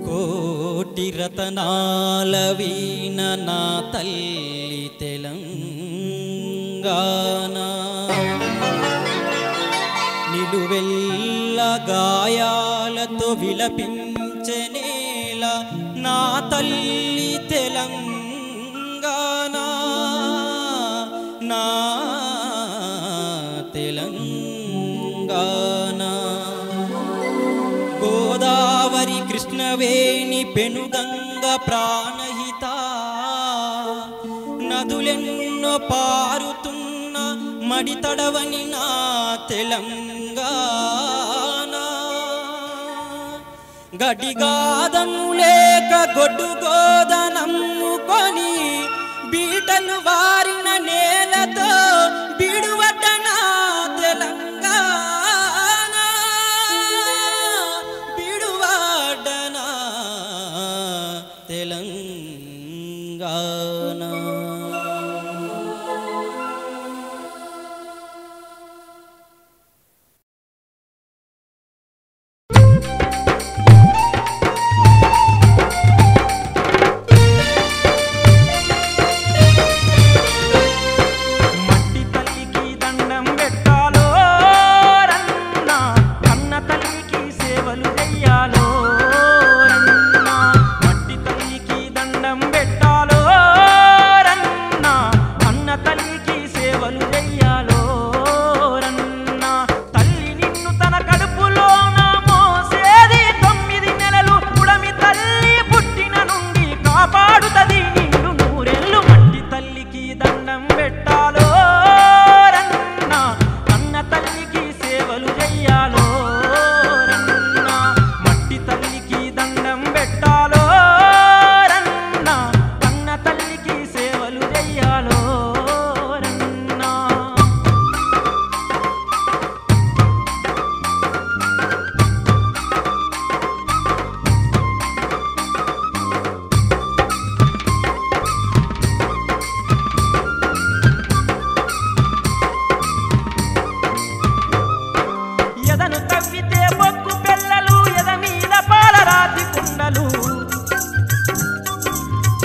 కోటి రతనాల వీణ నా తల్లి తెలంగాణ, నిలువెల్ల గాయాలతో విలపించెనేల నా తల్లి తెలంగాణ, నా తెలంగాణ. గోదావరి కృష్ణవేణి పెనుగంగ ప్రాణహిత, నదులెన్నో పారుతున్న మడితడవని నా తెలంగాణ. గడిగాదము లేక గొడ్డు గోదనమ్ముకొని బీటలు వారిన నేలతో బిడువడ్డ నా తెలంగాణ, బిడువడ్డ నా తెలంగాణ.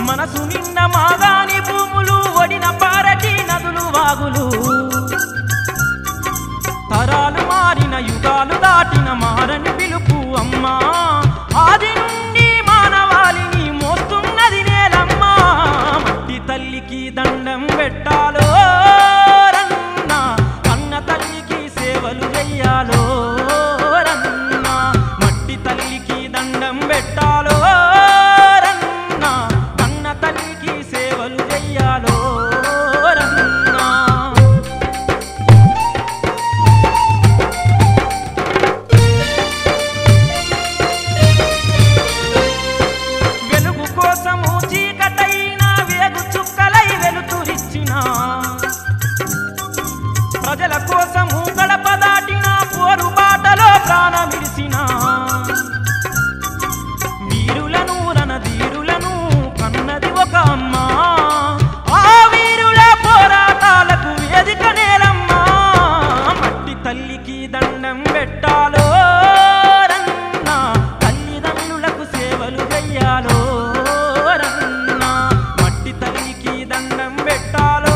మనసు నిన్న మాగాని భూములు ఒడిన పారటి నదులు వాగులు, తరాలు మారిన యుగాలు దాటిన మారని పిలుపు అమ్మా. ఆది నుండి మానవాళిని మోస్తున్నది నేలమ్మా. మట్టి తల్లికి దండం పెట్టాలో రన్నా, కన్న తల్లికి సేవలు చెయ్యాలో రన్నా. మట్టి తల్లికి దండం పెట్టాలో రన్నా, కన్న తల్లికి సేవలు చెయ్యాలో రన్నా. వెలుగు కోసము చీకటైన వేగు చుక్కలై వెలుతురిచ్చిన, ప్రజల కోసము గడప దాటిన పోరు బాటలో ప్రాణమిడిసిన, వీరులను రణధీరులను కన్నది ఒక అమ్మ. ఆ వీరుల పోరాటాలకు వేదిక నేలమ్మా. మట్టి తల్లికి దండం పెట్టాలో రన్నా, తల్లిదండ్రులకు సేవలు చెయ్యాలో రన్నా. మట్టి తల్లికి దండం పెట్టాలో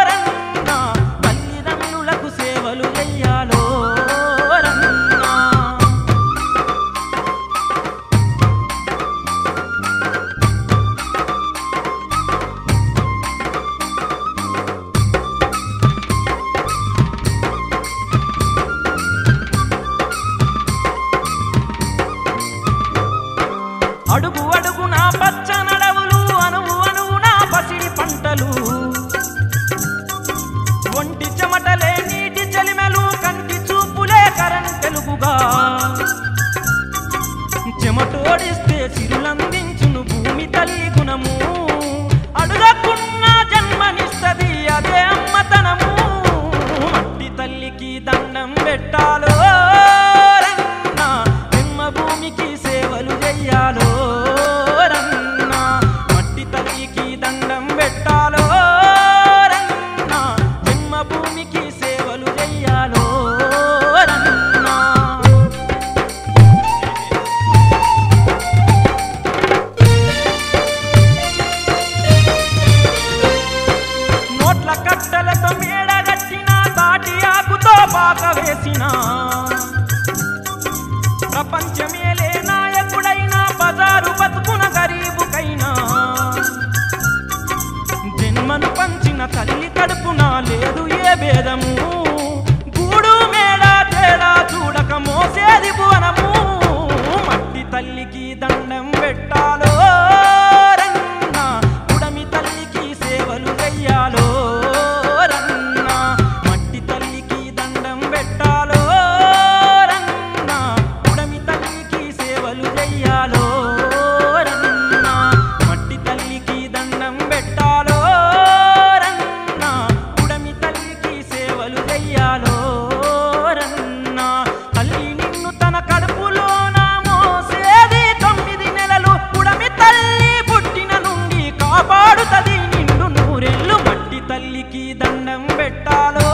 రన్నా, తల్లిదండ్రులకు సేవలు చెయ్యాలో రన్నా. అడుగు అడుగున పచ్చనడవులు, అణువు అణువున పసిడి పంటలు, ఒంటి చెమటలే నీటి చలిమెలు, కంటి చూపులే కరణి తెలుగుగా, చెమటోడిస్తే చిరులందించును భూమి తల్లి గుణము. అడుగకున్న జన్మనిస్తది అదే అమ్మతనము. మట్టి తల్లికి దండం పెట్టాలో రన్నా, జన్మ భూమికి సేవలు చెయ్యాలో రన్నా. మట్టి తల్లికి దండం పెట్టాలో రన్నా, జన్మ భూమికి సేవలు చెయ్యాలో పాక వేసిన ప్రపంచమేలే నాయకుడైనా బజారు బతుకున గరీబుకైనా జన్మను పంచిన తల్లి కడుపున లేదు ఏ భేదము గూడు మేడ తేడా చూడక మోసేది భువనము మట్టి తల్లికి దండం పెట్టాలో రన్నా ఉడమి తల్లికి సేవలు చెయ్యాలో రన్నా మట్టి తల్లికి దండం పెట్టాలో రన్నా ఉడమి తల్లికి సేవలు చెయ్యాలో రన్నా మట్టి తల్లికి దండం పెట్టాలో రన్నా ఉడమి తల్లికి సేవలు చెయ్యాలో రన్నా తల్లి నిన్ను తన కడుపులోన మోసేది 9 నెలలు ఉడమి తల్లి పుట్టిన నుండి కాపాడుతది నిన్ను నూరెళ్ళు మట్టి తల్లికి దండం పెట్టాలో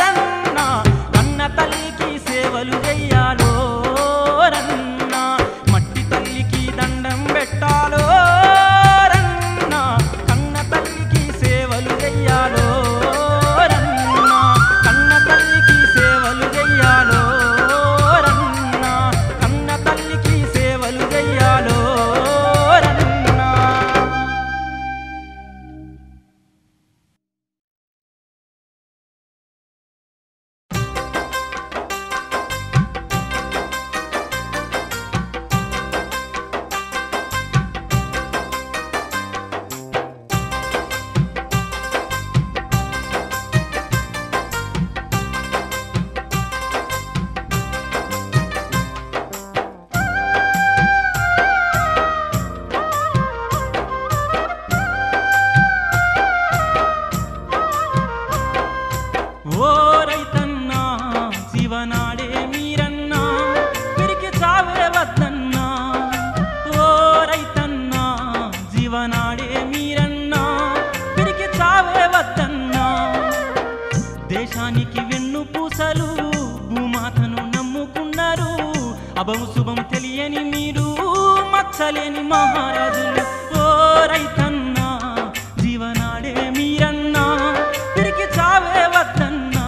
రన్నా కన్న తల్లికి సేవలు చెయ్యాలో రన్నా మట్టి తల్లికి దండం పెట్టాలో రన్నా కన్న తల్లికి సేవలు చెయ్యాలో రన్నా కన్న తల్లికి సేవలు చెయ్యాలో రన్నా కన్న తల్లికి సేవలు చెయ్యాలో రన్నా ఓ రైతన్నా జీవనాడే మీరన్నా పిరికి చావే వద్దన్నా ఓ రైతన్నా జీవనాడే మీరన్నా పిరికి చావే వద్దన్నా దేశానికి వెన్ను పూసలు భూమాతను నమ్ముకున్నారు అభం శుభం తెలియని మీరు మచ్చలేని మహారాజులు ఓ రైతన్నా జీవనాడే మీరన్నా పిరికి చావే వద్దన్నా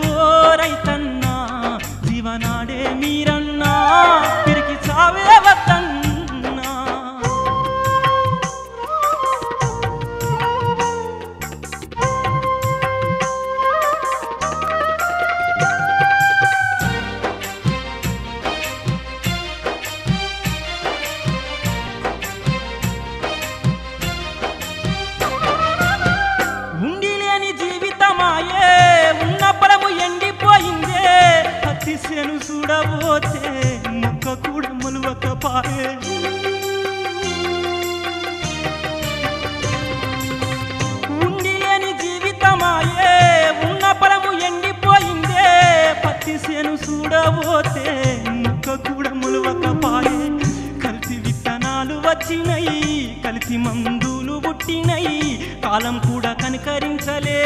ఓ రైతన్నా జీవనాడే మీరన్నా పిరికి చావే వద్దన్నా ఉండి లేని జీవితమాయే ఉన్న పొలము ఎండిపోయిందే పత్తి సేను చూడబోతే మొక్క కూడా మొలవకపాయే ఉండి లేని జీవితమాయే ఉన్న పొలము ఎండిపోయిందే పత్తి సేను చూడబోతే మొక్క కూడా మొలవకపాయే కల్తీ విత్తనాలు వచ్చినాయి కల్తీ మందులు పుట్టినాయి కాలం కూడా కనికరించలే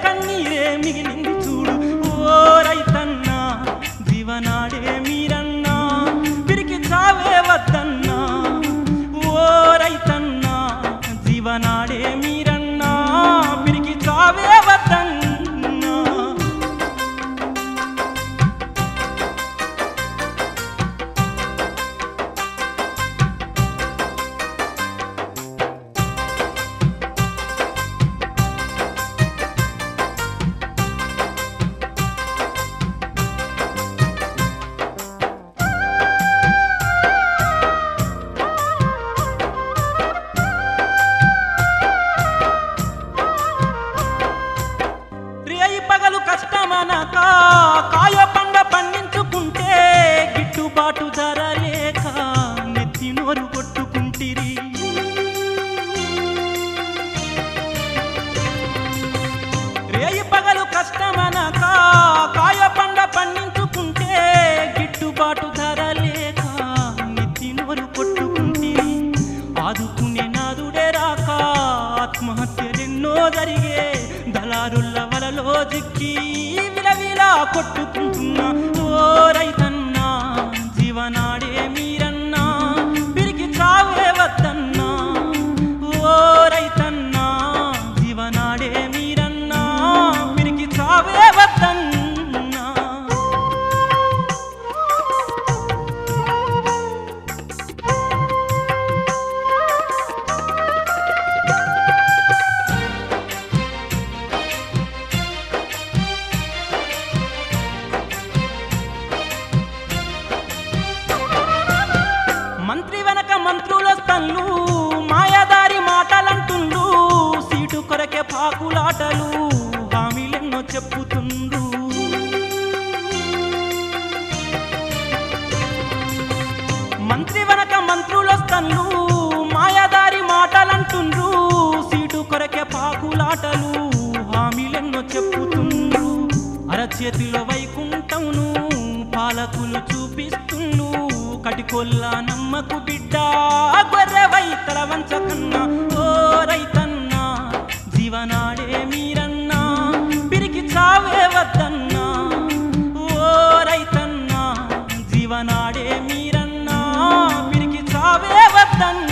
కన్నీరే మిగిలింది చూడు ఓ రైతన్నా జీవనాడే మీరన్నా పిరికి చావే వద్దన్నా ఓ రైతన్నా జీవనాడే మీరన్నా పిరికి చావే వద్దన్నా రేయి పగలు కష్టమనక కాయ పండ పండించుకుంటే గిట్టుబాటు ధర లేక నెత్తి నోరు కొట్టుకుంటిరి రేయి పగలు కష్టమనక కాయ పండ పండించుకుంటే గిట్టుబాటు ధర లేక నెత్తి నోరు కొట్టుకుంటిరి ఆదుకునే నాదుడే రాక ఆత్మహత్యలెన్నో జరిగే దళారుల వలలో జిక్కి విలవిలా కొట్టుకుంటున్నా ఓ రైతన్నా జీవనాడే మీరన్నా పిరికి చావే వద్దన్నా ఓ రైతన్నా జీవనాడే మీరన్నా పిరికి చావే వద్దన్నా పాకులాటలు హామీలెన్నో చెప్పుతుండ్రు. మంత్రి వెనక మంత్రులొస్తన్లు మాయాదారి మాటలంటుండ్రు. సీటు కొరకే పాకులాటలు హామీలెన్నో చెప్పుతుండ్రు. అరచేతిలో వైకుంఠంను పాలకులు చూపిస్తుండ్రు. కటికొల్ల నమ్మకు బిడ్డ గొర్రెవై తల వంచకన్నా. ఓ రైతన్నా జీవనాడే మీరన్నా పిరికి చావే వద్దన్నా. ఓ రైతన్నా జీవనాడే మీరన్నా పిరికి చావే వద్దన్నా.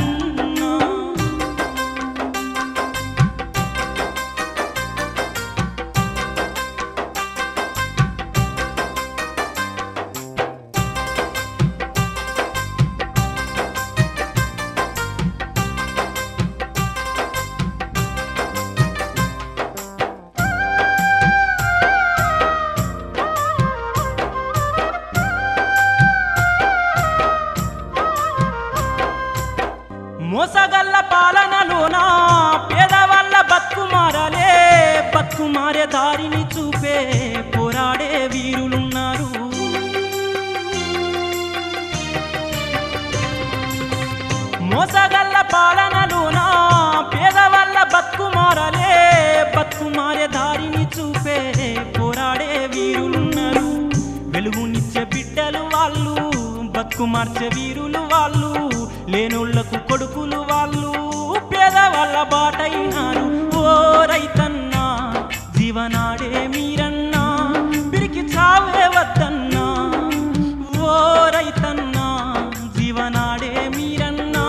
మోసగల్ల పాలనలోనా పేదవాళ్ళ బతుకు మారాలే. బతుకు మారే దారిని చూపే పోరాడే వీరులున్నారు. మోసగల్ల పాలనలోనా పేదవాళ్ళ బతుకు మారాలే. బతుకు మారే దారిని చూపే పోరాడే వీరులున్నారు. వెలుగునిచ్చే బిడ్డలు వాళ్ళు, బతుకు మార్చే వీరులు వాళ్ళు. లేనోళ్లకు కొడుకులు వాళ్ళు, పేదవాళ్ళ బాటైనారు. ఓ రైతన్నా జీవనాడే మీరన్నా పిరికి చావే వద్దన్నా. ఓ రైతన్నా జీవనాడే మీరన్నా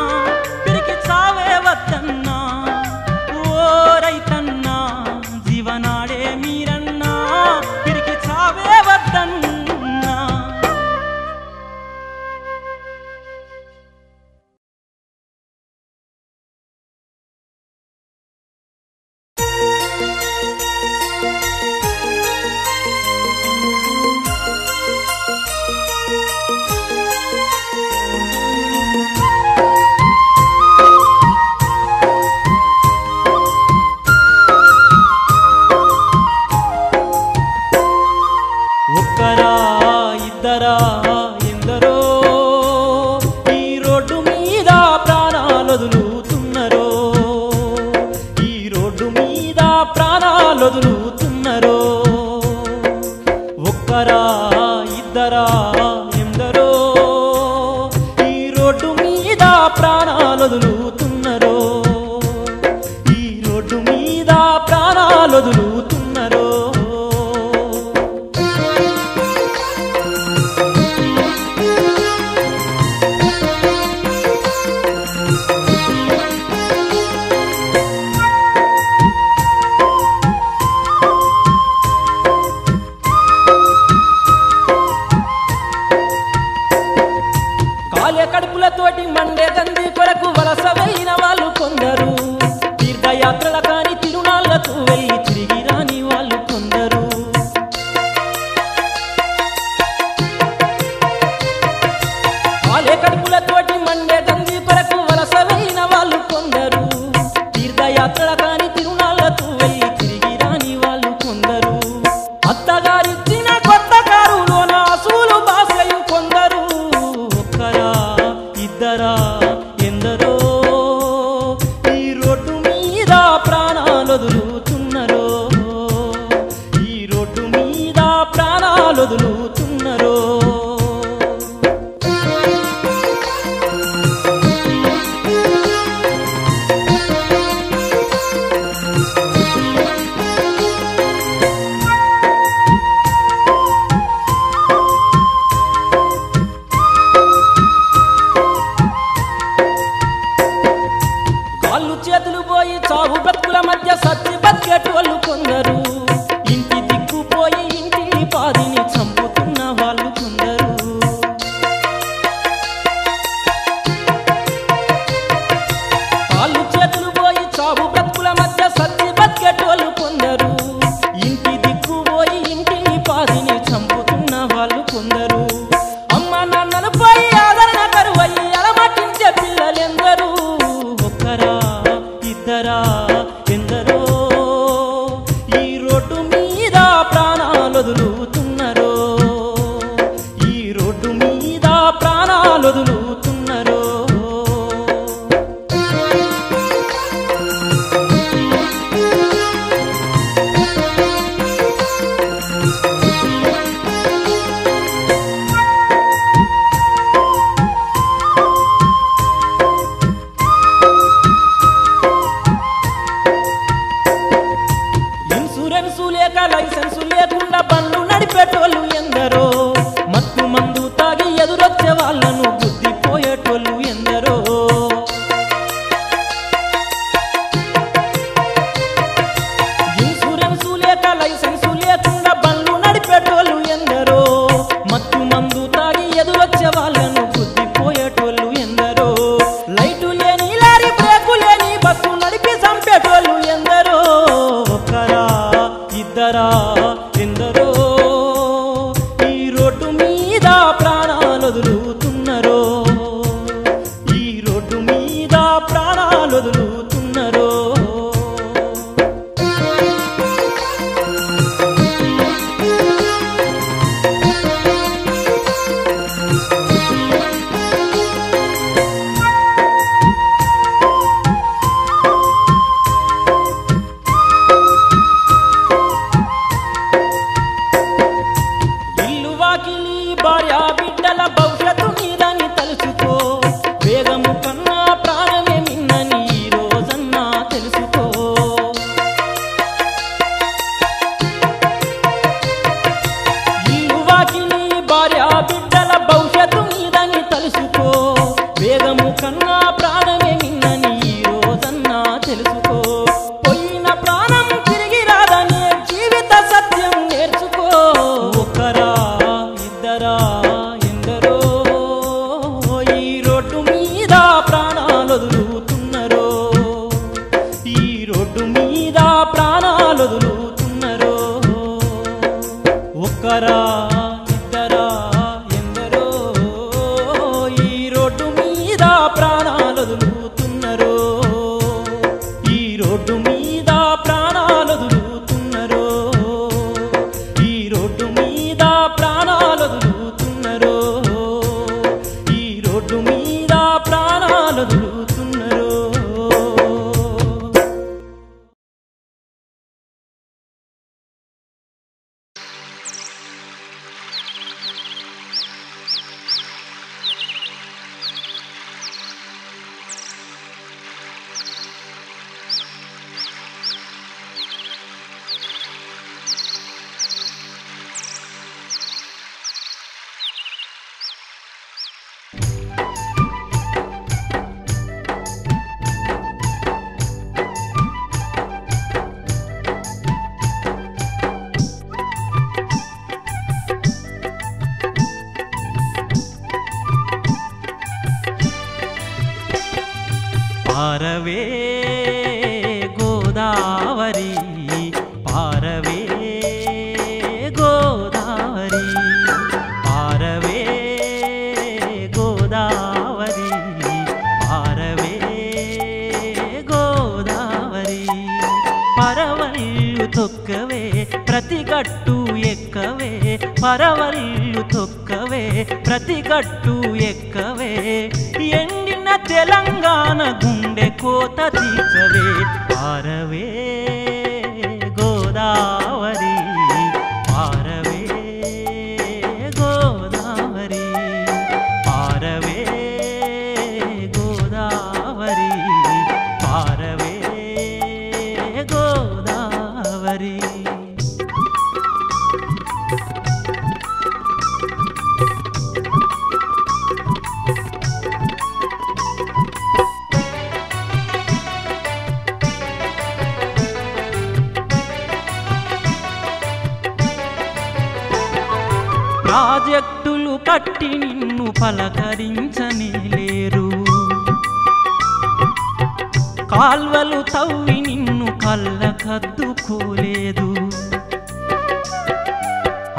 పిరికి చావే వద్దన్నా. ఓ రైతన్నా జీవనాడే మీరన్నా పిరికి చావే వద్దన్నా. ఒక్కరా ఇద్దరా ఎందరో ఈ రోడ్డు మీద ప్రాణాలొదులుతున్నరో. ఈ రోడ్డు మీద ప్రాణాలొదులుతున్నరో. ఒక్కరా ఇద్దరా ఎందరో ఈ రోడ్డు మీద ప్రాణాలొదులుతున్నరో. ఈ రోడ్డు మీద ప్రాణాలొదులుతున్నరో. ఒక్కరా ఇద్దరా ఎందరో ఈ రోడ్డు మీద ప్రాణాలు వదులుతున్నరో, ఈ రోడ్డు మీద ప్రాణాలు వదులుతున్నరో, ఈ రోడ్డు మీద ప్రాణాలు వదులుతున్నరో, ఈ రోడ్డు మీద ప్రాణాలు వదులుతున్నరో. పారవే గోదావరి పారవే గోదావరి పారవే గోదావరి పారవే గోదావరి పరవళ్ళు తొక్కవే ప్రతిగట్టు ఎక్కవే పరవళ్ళు తొక్కవే ప్రతిగట్టు ఎక్కవే ఎండిన తెలంగాణ గుండె కోత తీర్చవే పారవే గోదావరి పారవే గోదావరి పారవే గోదావరి పారవే గోదావరి. ప్రాజెక్టులు కట్టి నిన్ను పలకరించనే లేరు, కాల్వలు తవ్వి నిన్ను కళ్ళకద్దుకోలేదు,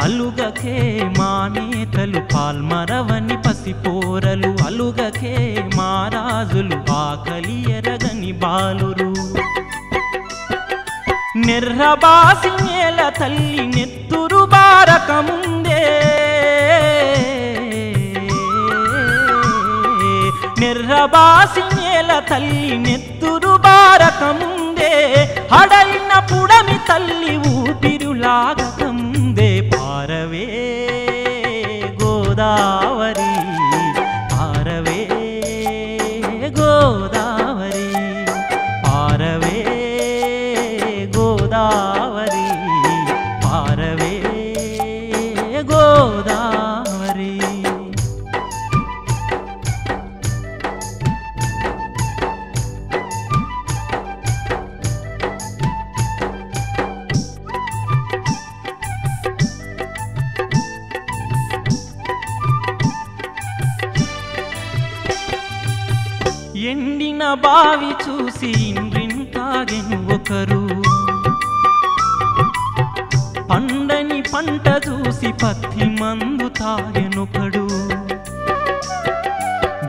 అలుగకే మా నేతలు పాల్మరవని పసిపోరలు అలుగకే మా రాజులు ఆకలి ఎరగని బాలురు, నిర్రబాసి నేల తల్లి నెత్తురు బారకముందే నిర్రబాసి నేల తల్లి నెత్తురు బారకముందే హడలిన పుడమి తల్లి ఊపిరులాగకముందే పారవే గోదావరి పారవే గోదావరి పారవే గోదావరి పారవే గోదావరి. ఎండిన బావి చూసి ఇండ్రింతాగెను ఒకరు, పండని పంట చూసి పత్తి మందు తాగెనొకడు,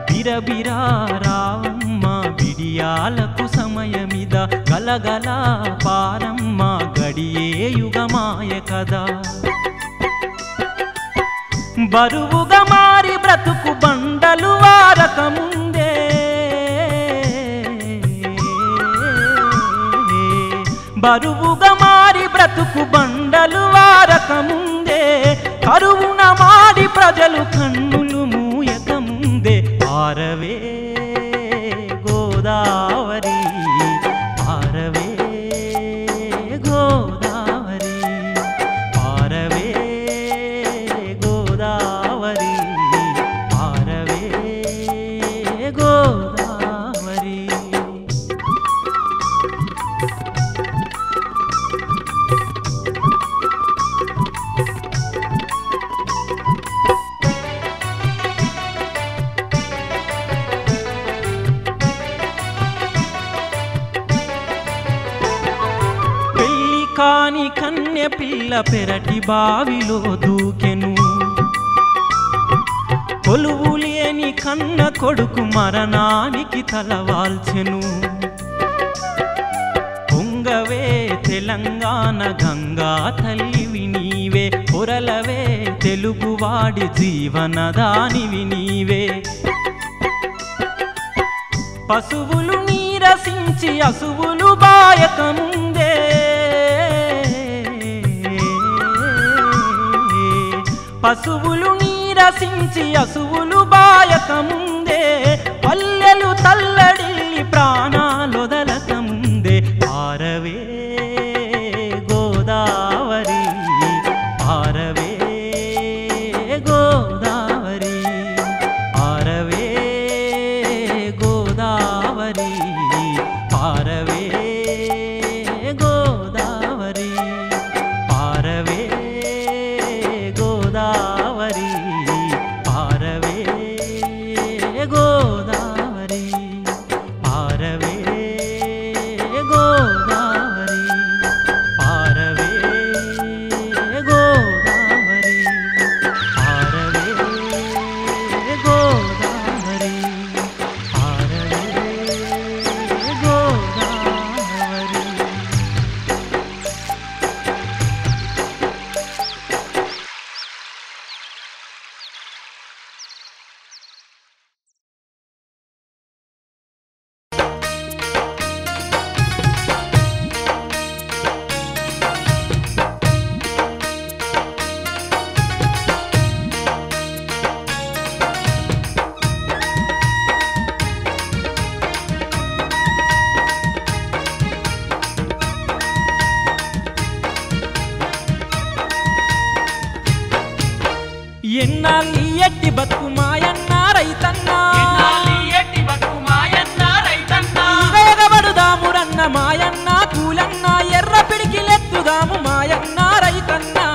బిరబిరా రావమ్మ బిడియాలకు సమయమిద గలగల పారమ్మ గడియే యుగమాయ కదా, బరువుగా మారి బ్రతుకు బండలు వారకముందే బరువుగా మారి బ్రతుకు బండలు వారకముందే కరువున మాడి ప్రజలు కన్నులు మూయకముందే పారవే గోదావరి పారవే గోదావరి పారవే గోదావరి పారవే గోదావరి. కన్నె పిల్ల పెరటి బావిలో దూకెను కొలువు లేని కన్న కొడుకు మరణానికి తలవాల్చెను పొంగవే తెలంగాణ గంగా తల్లివి నీవే పొరలవే తెలుగువాడి జీవనదానివి నీవే పశువులు నీరసించి అసువులు బాయకముందే పశువులు నీరసించి అసువులు బాయకముందే పల్లెలు తల్లడిల్లి ప్రాణాలొదలకముందే పారవే గోదావరి పారవే గోదావరి పారవే గోదావరి పారవే గోదావరి పారవే గోదావరి పారవే గోదావరి పారవే గోదావరి పారవే గోదావరి పారవే గోదావరి పారవే గోదావరి ఎన్నాళ్ళి ఎట్టి బతుకు మాయన్న రైతన్నా వేగబడుదామురన్న మాయన్న కూలన్న ఎర్ర పిడికిలెత్తుదాము మాయన్న రైతన్నా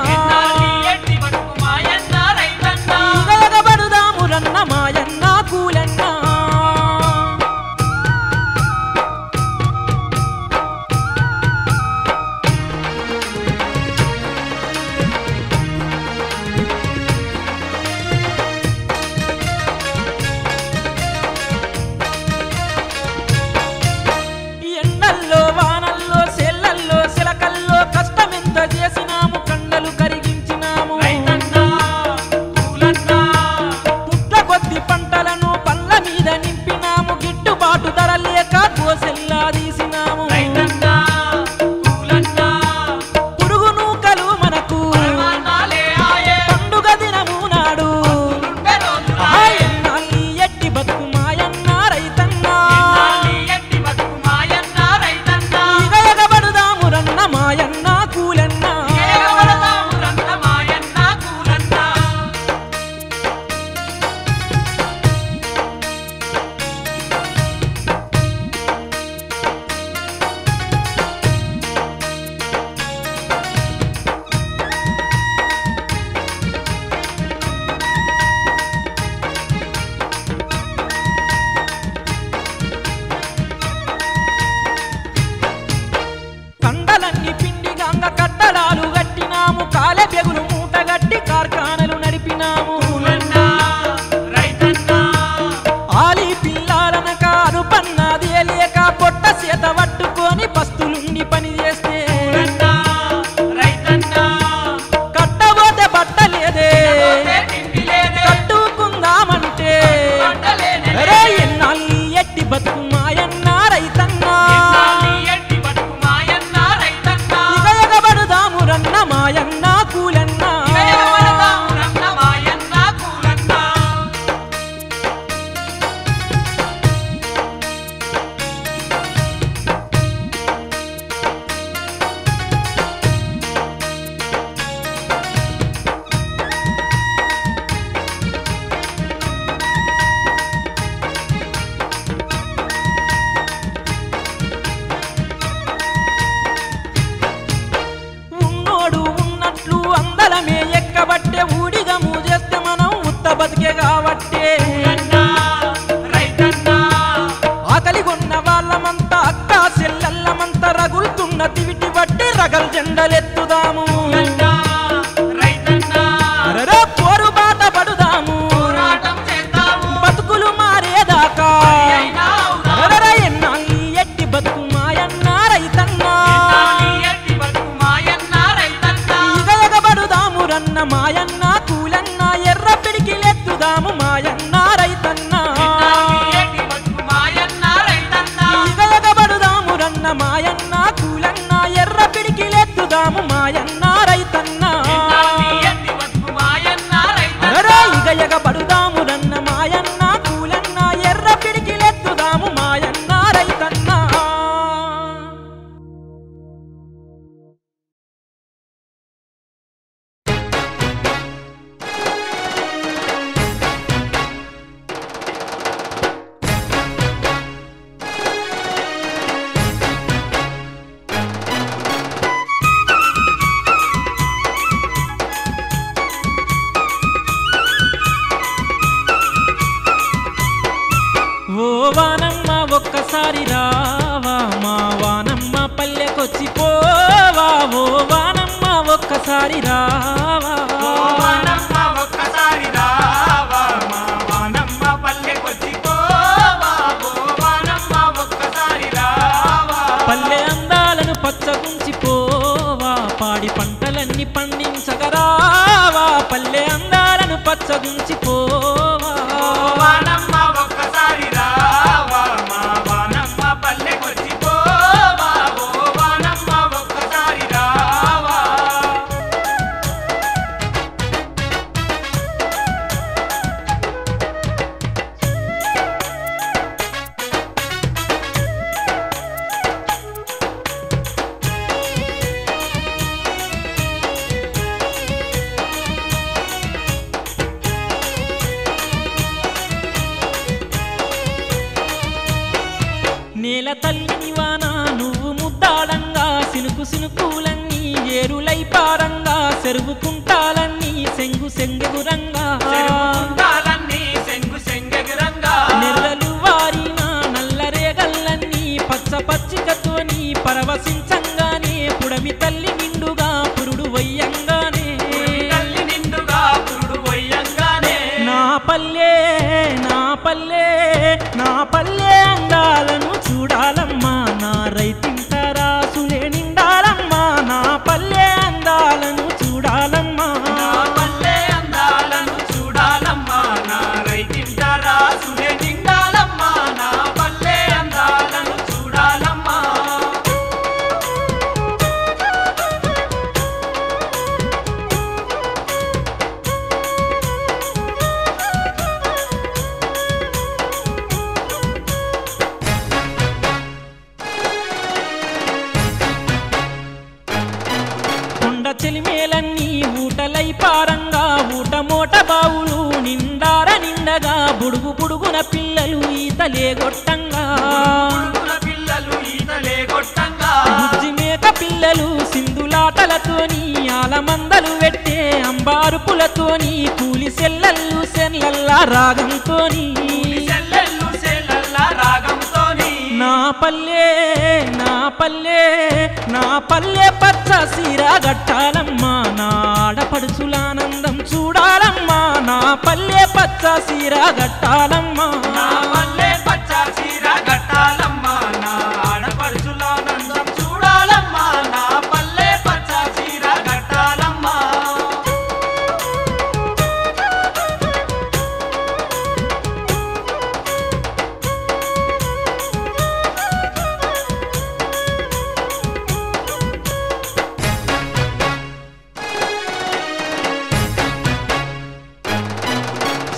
వేగబడుదామురన్న మాయన్న కూలన్న పడదామురన్న మాయన్న కూలన్న ఎర్ర పిడికిలెత్తుదాము మాయన్న రైతన్న ఇగయగబడుదామురన్న మాయన్న కూలన్న ఎర్ర పిడికిలెత్తుదాము మాయన్న రైతన్న ఇగయగబడుదామురన్న మాయన్న కూలన్న ఎర్ర పిడికిలెత్తుదాము మాయన్న రైతన్న ఓ వానమ్మ ఒక్కసారి రావా మా వానమ్మ పల్లెకొచ్చి పోవా ఓ వానమ్మ ఒక్కసారి రావా ఒక్కసారి రావా మా వానమ్మ పల్లెకొచ్చి పోవా ఓ వానమ్మ ఒక్కసారి రావా పల్లె అందాలను పచ్చగుంచి పోవా పాడి పంటలన్నీ పండించగరావా పల్లె అందాలను పచ్చగుంచి పోవా వానమ్మ ఒక్కసారి రావా మా వానమ్మ పల్లెకొచ్చి పోవా ఓ వానమ్మ ఒక్కసారి రావా నేల తల్లిని వాన నువ్వు ముద్దాడంగా సినుకు సినుకులన్నీ ఏరులై పారంగా చెరువుకుంటాలన్నీ సెంగు సెంగెగురంగా నెర్రలు వారిన నల్లరేగల్లన్నీ పచ్చ పచ్చికతోని పరవశించంగానే పుడమి తల్లి నిండుగా పురుడు వయ్యంగానే నా పల్లె నా పల్లె నా పల్లె అందాలను చూడాలమ్మా నా రైతింట రాసులే నిండాలమ్మా నా పల్లె అందాలను చూడాలమ్మా నా పల్లె అందాలను చూడాలమ్మా నా రైతింట రాసులే నిండాలమ్మా నా పల్లె అందాలను చూడాలమ్మా కొండ చెలిమేలన్నీ ఊటలై పారంగా ఊట మోట బావులు నిండార నిండగా బుడుగు బుడుగున పిల్లలు ఈతలే గొట్టంగా బుజ్జి మేక పిల్లలు సింధులాటలతోని ఆలమందలు పెట్టే అంబారుపులతోని కూలి సెల్లల్లు సెల్లల్లా రాగంతోని నా పల్లె నా పల్లె నా పల్లె పచ్చ సీర గట్టాలమ్మా నా ఆడపడుచులానందం చూడాలమ్మా నా పల్లె పచ్చ సీర గట్టాలమ్మా నా పల్లె పచ్చ సీర గట్టాలమ్మా నా ఆడపడుచులానందం చూడాలమ్మా నా పల్లె పచ్చ సీర గట్టాలమ్మా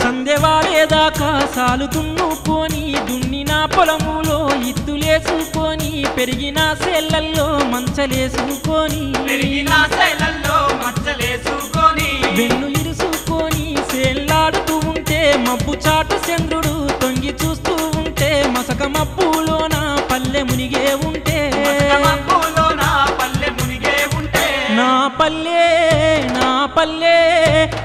సందెవారేదాకా సాలు దున్నుకొని దున్నిన పొలములో ఇత్తులేసుకొని పెరిగిన సేళ్లల్లో మంచలేసుకొని వెన్ను ఇరుసుకొని సేళ్లాడుతూ ఉంటే మబ్బు చాటు చంద్రుడు తొంగి చూస్తూ ఉంటే మసక మబ్బులోన పల్లె మునిగే ఉంటే నా పల్లె నా పల్లె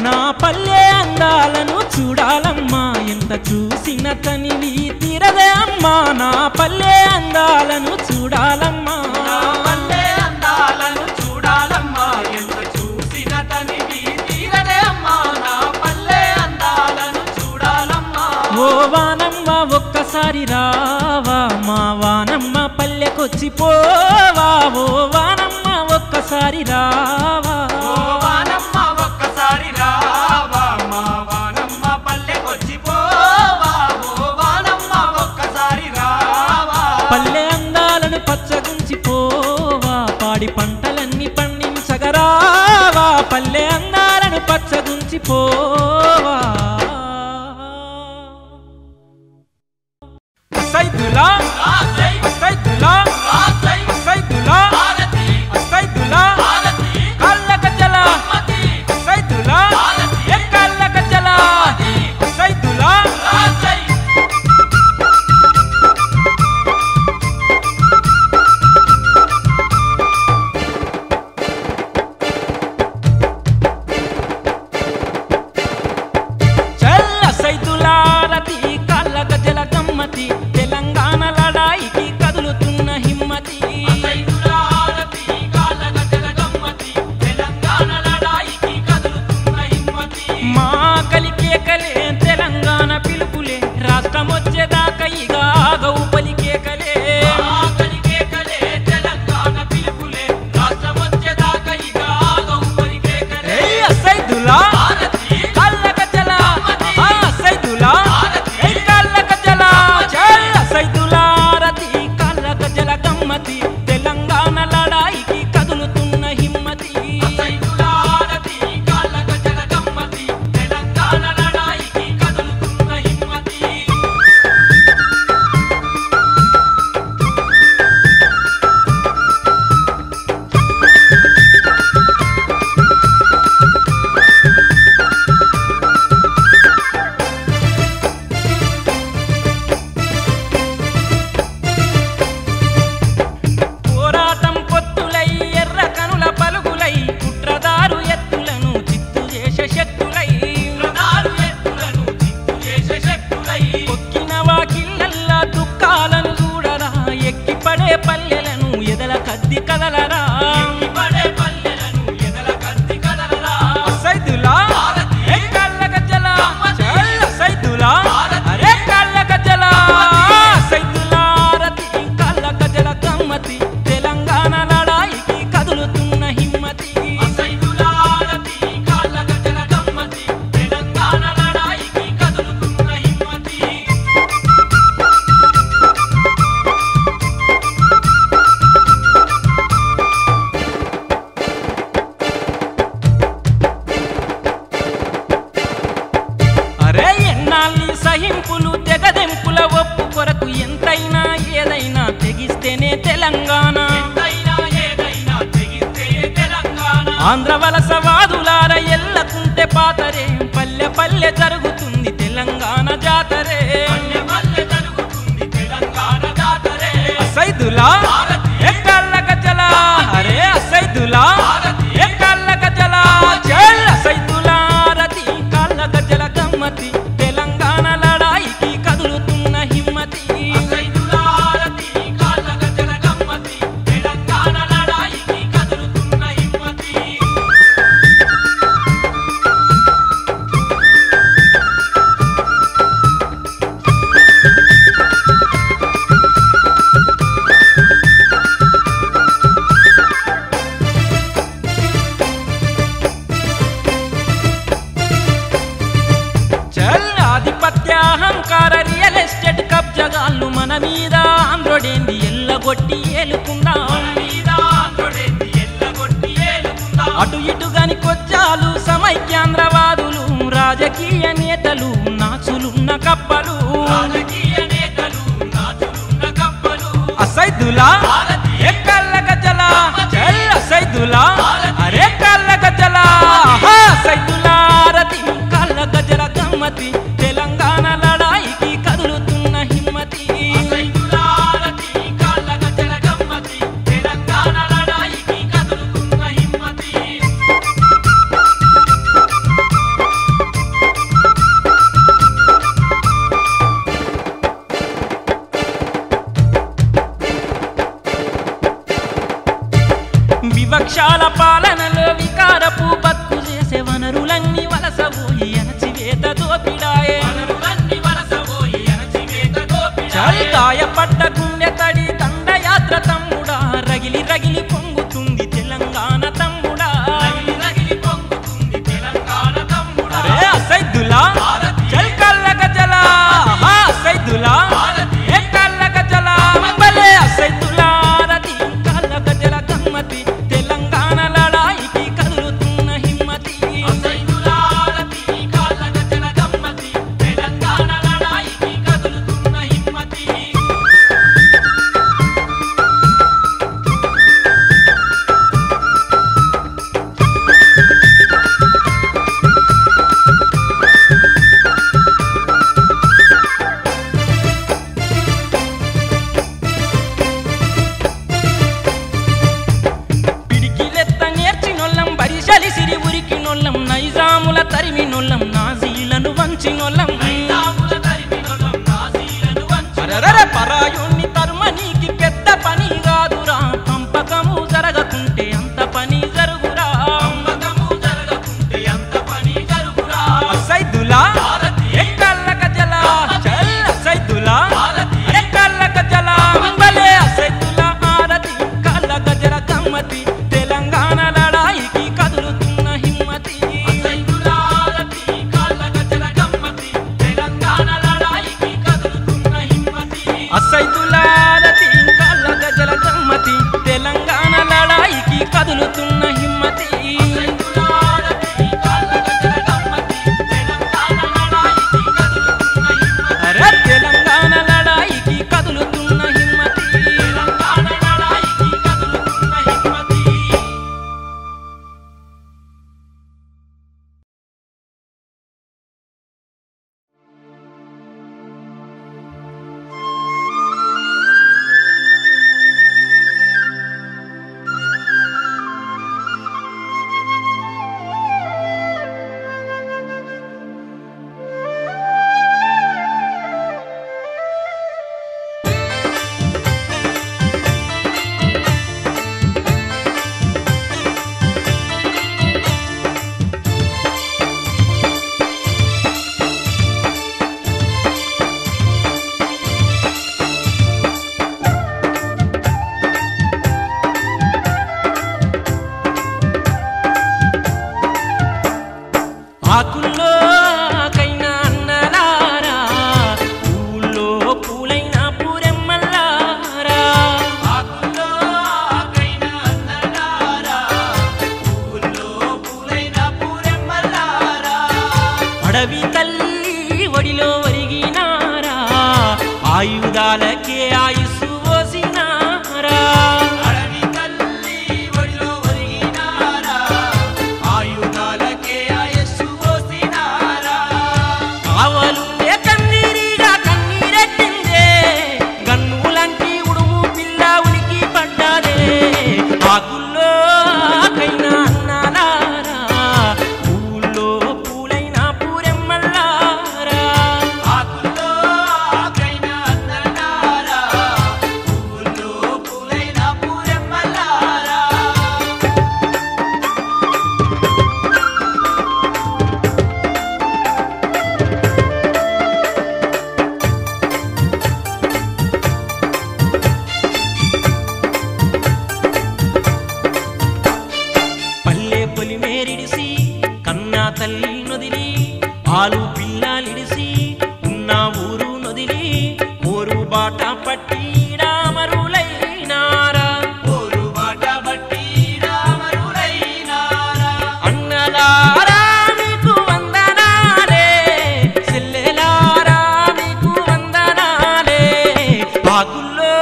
నా పల్లె అందాలను చూడాలమ్మా ఎంత చూసిన తనివి తీరదే అమ్మా నా పల్లె అందాలను చూడాలమ్మా నా పల్లె అందాలను చూడాలమ్మా ఎంత చూసిన తనివి తీరదే అమ్మా నా పల్లె అందాలను చూడాలమ్మా ఓ వానమ్మ ఒక్కసారి రావా మా వానమ్మ పల్లెకొచ్చి పోవా ఓ వానమ్మ ఒక్కసారి రావా ఓ వానమ్మ ఒక్కసారి పోవా సైదులా సైదులా సైదులా సైదులా కాళ్ళ గజ్జల సైదులా కాళ్ళ గజ్జల సైదులా తెలంగాణ లడాయికి కదులుతున్న హిమ్మతి మా కలికేకలే తెలంగాణ పిలుపులే రాష్ట్రం వచ్చేదాకా ఇక ఆగవు పలికేకలే సైదులా కాళ్ళ గజ్జల సైదులా సైదులారతి కాళ్ళ గజ్జల గమ్మతి తెలంగాణ లడాయికి కదులుతున్న హిమ్మతి పల్లెలను ఎదల కద్ది కదలరా సైదులా కాళ్ళ గజ్జల సైదులా అరే కాళ్ళ గజ్జల సైదులారతి కాళ్ళ గజ్జల గమ్మతి తెలంగాణ లడాయికి కదులుతున్న హిమ్మతి సహింపులు తెగదెంపుల ఒప్పు కొరకు ఎంతైనా ఏదైనా తెగిస్తేనే తెలంగాణ ఆంధ్ర వలసవాదులార ఎల్లకుంటే పాతరే పల్లె పల్లె జరుగుతుంది తెలంగాణ జాతరే సైదులా కాళ్ళ గజ్జల అరే సైదులా కాళ్ళ గజ్జల సైదులారతి కాళ్ళ గజ్జల గమ్మతి తెలంగాణ లడాయికి కదులుతున్న హిమ్మతి ఆధిపత్యాహంకార రియల్ ఎస్టేట్ కబ్జగాళ్ళు మన మీద ఆంధ్రోడేంది ఎల్లగొట్టి ఏలుకుండా అటు ఇటుగాని కొచ్చాలు సమైక్యాంధ్రవాదులు రాజకీయ నేతలు నాచులున్న కప్పలు సైదులా కాళ్ళ గజ్జల సైదులా అరే కాళ్ళ గజ్జల సైదులారతి కాళ్ళ గజ్జల గమ్మతి తెలంగాణ లడాయికి కదులుతున్న హిమ్మతి వివక్షాల పాలనలో వికారపు బతుకు చేసే వనరులన్నీ వలసబోయి అణచివేత దోపిడాయే గాయపడ్డ గుండె తడి దండయాత్ర తమ్ముడా రగిలి రగిలి పొంగుతుంది తెలంగాణ తమ్ముడా అరే సైదులా కాళ్ళ గజ్జల సైదులా కాళ్ళ గజ్జల సైదులారతి కాళ్ళ గజ్జల గమ్మతి తెలంగాణ లడాయికి కదులుతున్న హిమ్మతి ఆకుల్లో ఆకైన అన్నలారా పూల్లో పూలైన పూరెమ్మల్లారా ఆకుల్లో ఆకైన అన్నలారా పూల్లో పూలైన పూరెమ్మలారా అడవి తల్లి ఒడిలో ఒరిగినారా ఆయుధాలకే ఆయుస్సు పోసినారా అడవి తల్లి ఒడిలో ఒరిగినారా ఆయుధాలకే ఆయుస్సు పోసినారా కావలుండే కన్నీరిగా కన్నీరెట్టిందే గన్నులంటి ఉడుము పిల్ల ఉలికి పడ్డాదే ఆకుల్లో ఆకైన అన్నలారా పూల్లో పూలైన పూరెమ్మల్లారా ఆకుల్లో ఆకైన అన్నలారా పూల్లో పూలైన పూరెమ్మలారా పల్లె పొలిమేరిడిసి కన్నా తల్లి నొదిలి ఆలు పిల్లలిడిసి ఉన్న ఊరు నొదిలి ఊరు బాట పట్టి రామరులైనారా ఊరు బాట బట్టి రామరులైనారా అన్నలారా మీకు వందనాలే చెల్లెలారా మీకు వందనాలే ఆకుల్లో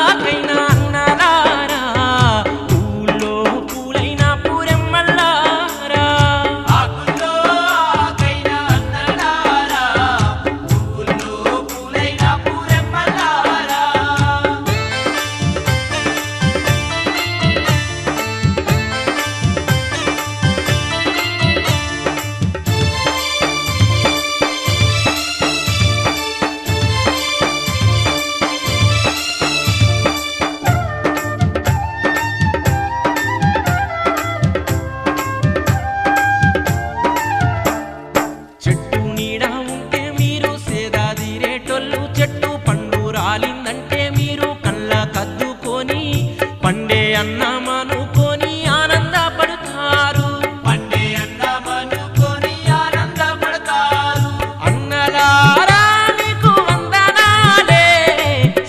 ఆకైన అన్నలారా పూల్లో పూలైన పూరెమ్మల్లారా ఆకుల్లో ఆకైన అన్నలారా పూల్లో పూలైన పూరెమ్మలారా చెట్టు నీడ ఉంటే మీరు సేదాదిరేటోళ్ళు చెట్టు పండు రాలిందంటే మీరు కళ్ళ కద్దుకొని పండే అన్నమనుకొని ఆనందపడతారు పండే అన్నమనుకొని ఆనందపడతారు అన్నలారా మీకు వందనాలే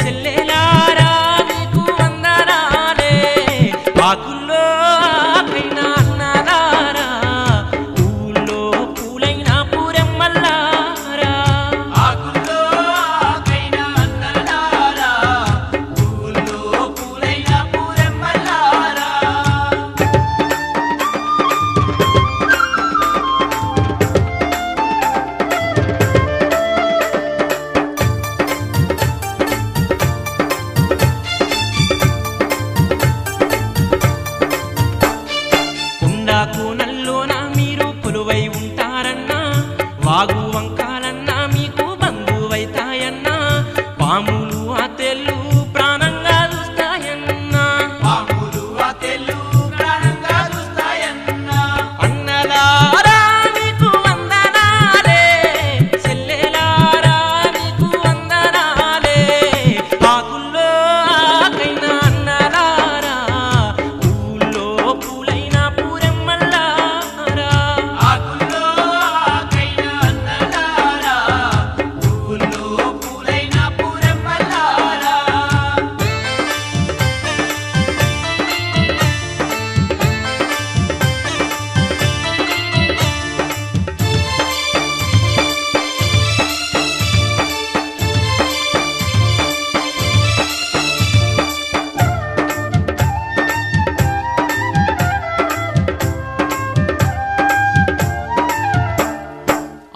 చెల్లెలారా మీకు వందనాలే ఆకుల్లో ఆకైన అన్నలారా పూల్లో పూలైన పూరెమ్మల్లారా ఆకుల్లో ఆకైన అన్నలారా పూల్లో పూలైన పూరెమ్మలారా కొండా కోనల్లోన మీరు కొలువై ఉంటారన్నా వాగు వంకాలన్నా మీకు బంధువైతాయన్నా పాములు అతెళ్ళు ప్రాణంగా చూస్తాయన్నా పాములు ఆ తెల్లు ప్రాణంగా చూస్తాయన్నా అన్నలారా మీకు వందనాలే చెల్లెలారా మీకు వందనాలే ఆకుల్లో ఆకైన అన్నలారా పూల్లో పూలైన పూరెమ్మల్లారా ఆకుల్లో ఆకైన అన్నలారా పూల్లో పూలైన పూరెమ్మలారా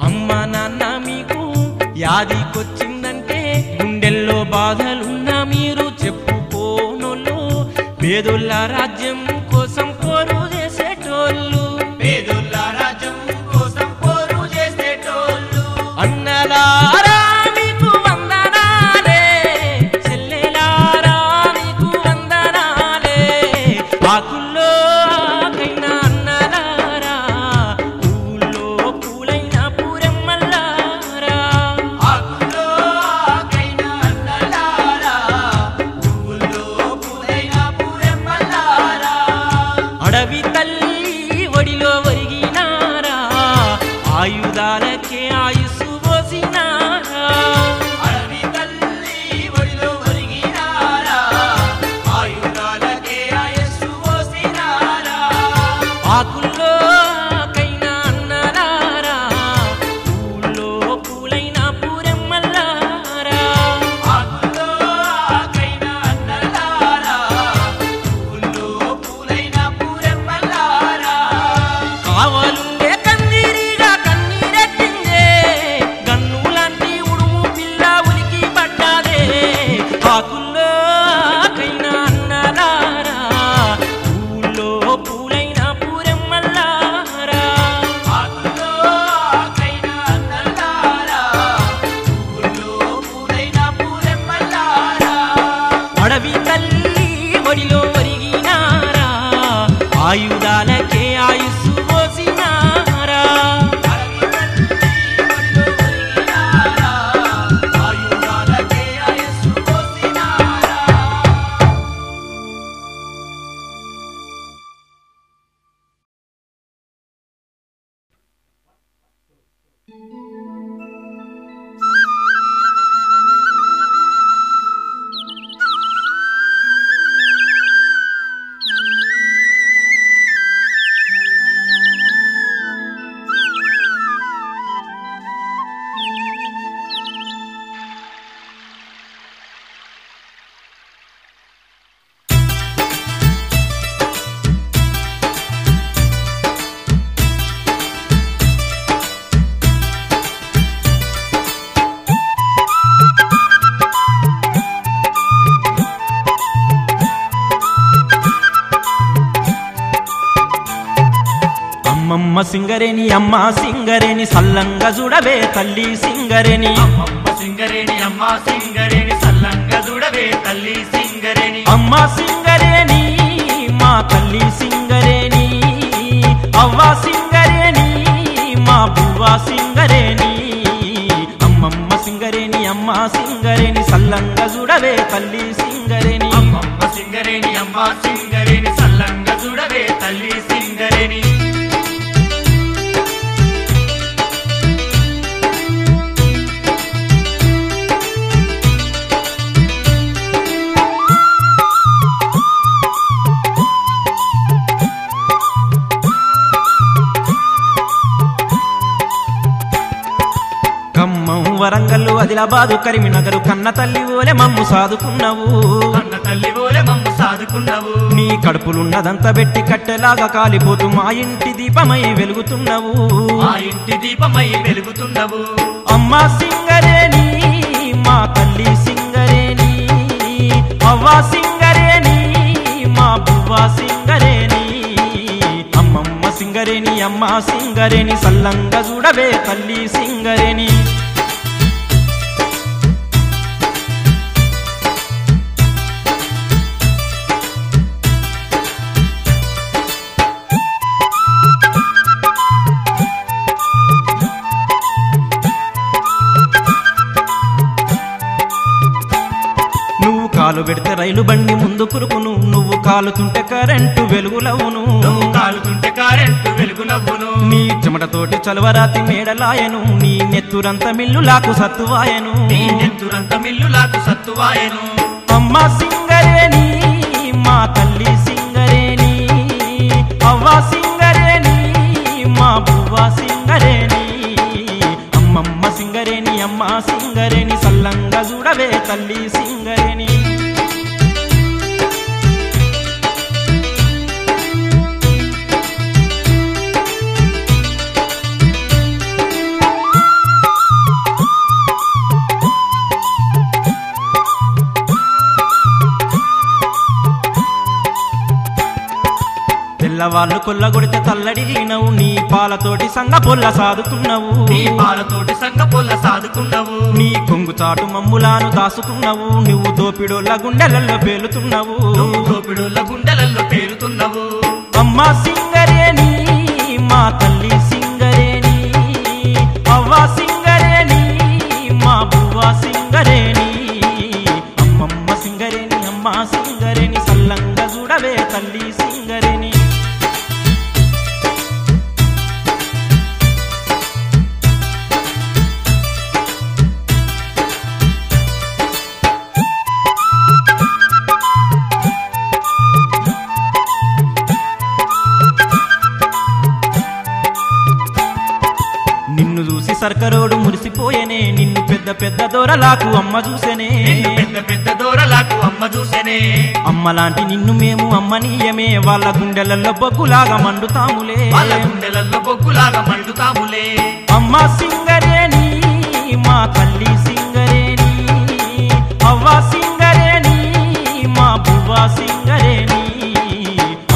అమ్మ నాన్న మీకు యాదికొచ్చిందంటే గుండెల్లో బాధలున్నా మీరు చెప్పుకోనోళ్ళు పేదోళ్ళ రాజ్యం కోసం పోరు చేసేటోళ్ళు పేదోళ్ళ రాజ్యం కోసం పోరు చేసేటోళ్ళు అన్నలారా మీకు వందనాలే చెల్లెలారా మీకు వందనాలే ఆకుల్లో ఆకైన అన్నలారా పూల్లో పూలైన పూరెమ్మల్లారా ఆకుల్లో ఆకైన అన్నలారా పూల్లో పూలైన పూరెమ్మలారా ఆయుధాలకే ఆయుస్సు పోసినారా అడవి తల్లి ఒడిలో ఒరిగినారా ఆయుధాలకే ఆయస్సు పోసినారా ఆకుల్లో కైనా అన్నలారా పూల్లో పూలైన పూరెమ్మల్లారా ఆకుల్లో ఆకైన అన్నలారా పూల్లో పూలైన పూరెమ్మలారా కావాలుండే కందిరిగా కన్నీరెట్టిందే గన్నులాంటి ఉడుము పిల్ల ఉలికి పడ్డాదే ఆకుల్లో కైనా అన్నలారా పూల్లో పూలైన పూరెమ్మల్లారా ఆకుల్లో ఆకైన అన్నలారా పూల్లో పూలైన పూరెమ్మలారా అడవి తల్లి ఒడిలో ఒరిగినారా ఆయుధాలకే ఆయుస్సు పోసినారా అడవి తల్లి ఒడిలో ఒరిగినారా ఆయుధాలకే ఆయస్సు పోసినారా అమ్మమ్మ సింగరేని అమ్మ సింగరేని సల్లంగా చూడవే తల్లి సింగరేని అమ్మమ్మ సింగరేణి అమ్మ సింగరేణి సల్లంగా చూడవే తల్లి సింగరేణి అమ్మ సింగరేని మా తల్లి సింగరేని అవ్వ సింగరేని మా బువ్వ సింగరేని అమ్మమ్మ సింగరేని అమ్మ సింగరేని సల్లంగా చూడవే తల్లి సింగరేని అమ్మమ్మ సింగరేణి అమ్మ సింగరేణి సల్లంగా చూడవే తల్లి సింగరేణి ఖమ్మం వరంగల్లు ఆదిలాబాదు కరీంనగర్ కన్న తల్లి ఓలే మమ్ము సాదుకున్నావు అన్న తల్లి ఓలే మమ్ము సాదుకున్నావు నీ కడుపులున్నదంతా పెట్టి కట్టెలాగా కాలిపోతూ మా ఇంటి దీపమై వెలుగుతున్నావు మా ఇంటి దీపమై వెలుగుతున్నావు అమ్మ సింగరేని మా తల్లి సింగరేని అవ్వ సింగరేని మా బువ్వ సింగరేని అమ్మమ్మ సింగరేని అమ్మ సింగరేని సల్లంగా చూడవే తల్లి సింగరేని నువ్వు కాలు పెడితే రైలు బండి ముందు కురుకును నువ్వు కాలుతుంటే కరెంటు వెలుగులవును నువ్వు కాలుతుంటే కరెంటు వెలుగునవ్వును నీ చెమటతోటి చలవరాతి మేడలాయను నీ నెత్తురంత మిల్లులాకు సత్తువాయను నీ నెత్తురంత మిల్లులాకు సత్తువాయను అమ్మ సింగరేని మా తల్లి సింగరేని అవ్వ సింగరేని మా బువ్వ సింగరేని అమ్మమ్మ సింగరేని అమ్మ సింగరేని సల్లంగా చూడవే తల్లి సింగరేని తెల్లవాళ్ళు కొల్లగొడితే తల్లడిల్లినవు నీ పాలతోటి సంగ పొల్ల సాదుకున్నావు నీ పాలతోటి సంగ పొల్ల సాదుకున్నావు నీ కొంగు చాటు మమ్ములాను దాసుకున్నావు నువ్వు దోపిడోళ్ళ గుండెలలో పేలుతున్నావు నువ్వు దోపిడుల గుండెలలో పేరుతున్నావు అమ్మ సింగరేని మా తల్లి సింగరేని అవ్వ సింగరేని మా బువ్వ సింగరేని అమ్మమ్మ సింగరేని అమ్మ సింగరేని సల్లంగా చూడవే తల్లి సింగరేని నిన్ను చూసి సర్కరోడు మురిసిపోయేనే నిన్ను పెద్ద పెద్ద దొరలాకు అమ్మ చూసేనే పెద్ద పెద్ద దూరలకు అమ్మ చూసేనే అమ్మలాంటి నిన్ను మేము అమ్మనీయమే వాళ్ళ గుండెలలో బొగ్గులాగా మండుతాములే వాళ్ళ గుండెలలో బొగ్గులాగా మండుతాములే అమ్మ సింగరేణి మా తల్లి సింగరేణి అవ్వ సింగరేణి మా బువ్వ సింగరేణి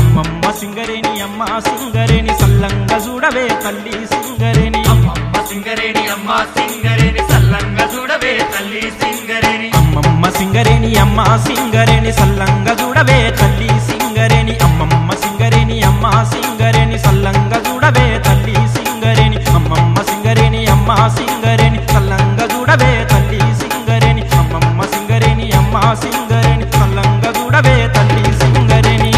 అమ్మమ్మ సింగరేణి అమ్మ సింగరేణి సల్లంగా చూడవే తల్లి సింగరేణి అమ్మ సింగరేణి అమ్మ సింగరేణి సల్లంగా చూడవే తల్లి సింగరేణి అమ్మమ్మ సింగరేణి అమ్మ సింగరేణి సల్లంగా చూడవే తల్లి సింగరేణి అమ్మమ్మ సింగరేణి అమ్మ సింగరేణి సల్లంగా చూడవే తల్లి సింగరేణి అమ్మమ్మ సింగరేణి అమ్మ సింగరేణి సల్లంగా చూడవే తల్లి సింగరేణి అమ్మమ్మ సింగరేణి అమ్మ సింగరేణి సల్లంగా చూడవే తల్లి సింగరేణి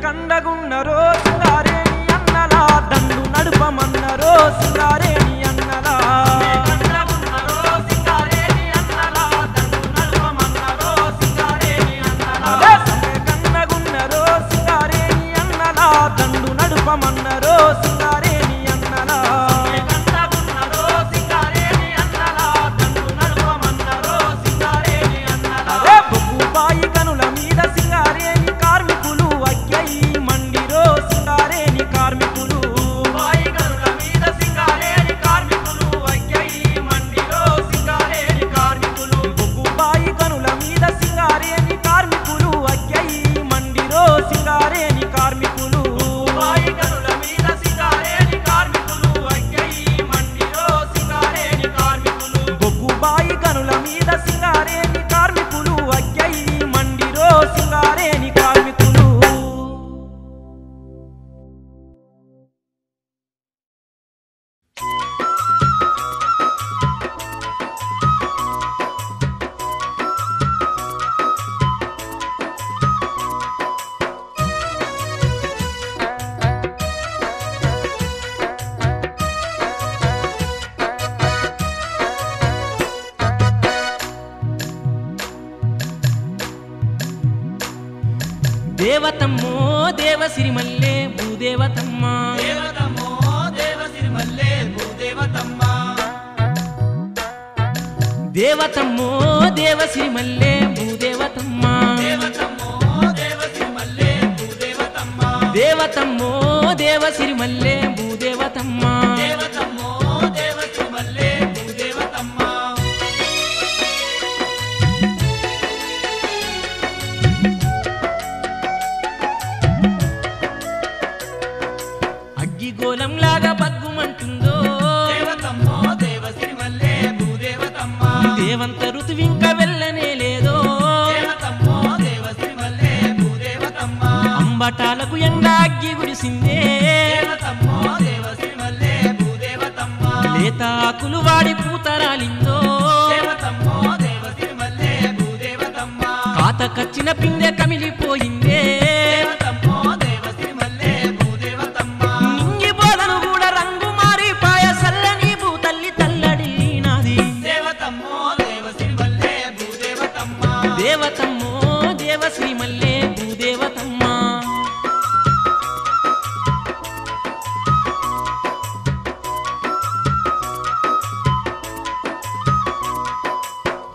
కండగున్నరో సింగారేణి అన్నలా దండు నడుపమన్నరో సింగారేణి అన్నలా మన్నరో సింగారేణి అన్నలా కండగున్నరో సింగారేణి అన్నలా దండు నడుపమన్నరో సింగారేణి అన్నలా బొగ్గుబాయి గనుల మీద సింగారేణి కార్మికులు అగ్గయి మండిరో సింగారేణి కార్మికులు బాయి గనుల మీద సింగారేణి కార్మికులు అగ్గయి మండిరో సింగారేణి కార్మికులు బొగ్గుబాయి గనుల మీద సింగారేణి కార్మికులు అగ్గయి మండిరో సింగారేణి కార్మికులు బొగ్గుబాయి గనుల మీద సింగారేణి కార్మికులు అగ్గయి మండిరో సింగారేణి కార్మికులు దేవతమ్మో దేవసిరిమల్లే భూదేవతమ్మ దేవతమ్మో దేవసిరిమల్లే భూదేవతమ్మ దేవతమ్మో దేవసిరిమల్లే భూదేవతమ్మ దేవతమ్మో దేవసిరిమల్లే భూదేవతమ్మ దేవతమ్మో దేవసిరిమల్లే భూదేవతమ్మ దేవతమ్మో దేవసిరిమల్లే భూదేవతమ్మ అగ్గిగోళంలాగా బగ్గుమంటుందో దేవతమ్మో దేవసిరిమల్లే భూదేవతమ్మ దేవంత ఋతువింక వెళ్ళనే లేదో దేవతమ్మో దేవసిరిమల్లే భూదేవతమ్మ అంబటాలకు ఎండ అగ్గి గుడిసిందే దేవతమ్మో దేవసిరిమల్లే భూదేవతమ్మ లేత ఆకులు వాడి పూతరాలిందో దేవతమ్మో దేవసిరిమల్లే భూదేవతమ్మ కాతకచ్చిన పిందె కమిలిపోయిందే దేవతమ్మో దేవసిరిమల్లే భూదేవతమ్మ నింగి బోధను కూడా రంగు మారిపాయ సల్లని భూతల్లి తల్లడి నాది దేవతమ్మో దేవసిరిమల్లే భూదేవతమ్మ దేవతమ్మో దేవశ్రీమల్లే భూదేవతమ్మ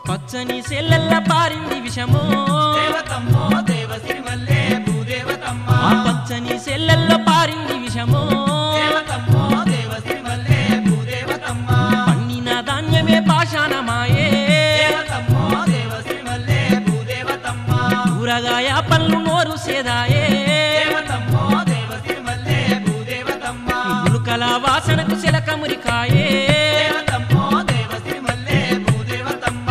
పచ్చని సెల్లెల్ల పారింది విషమో దేవతమ్మో దేవసిరిమల్లే భూదేవతమ్మ ఆ పచ్చని సెల్లెల్లో పారింది విషమో దేవతమ్మో దేవసిరిమల్లే భూదేవతమ్మ పండిన ధాన్యమే పాషాణమాయే దేవతమ్మో దేవసిరిమల్లే భూదేవతమ్మ కూరగాయ పళ్ళు నోరు సేదాయే దేవతమ్మో దేవసిరిమల్లే భూదేవతమ్మ గులుకల వాసనకు శిలక మురికాయే దేవతమ్మో దేవసిరిమల్లే భూదేవతమ్మ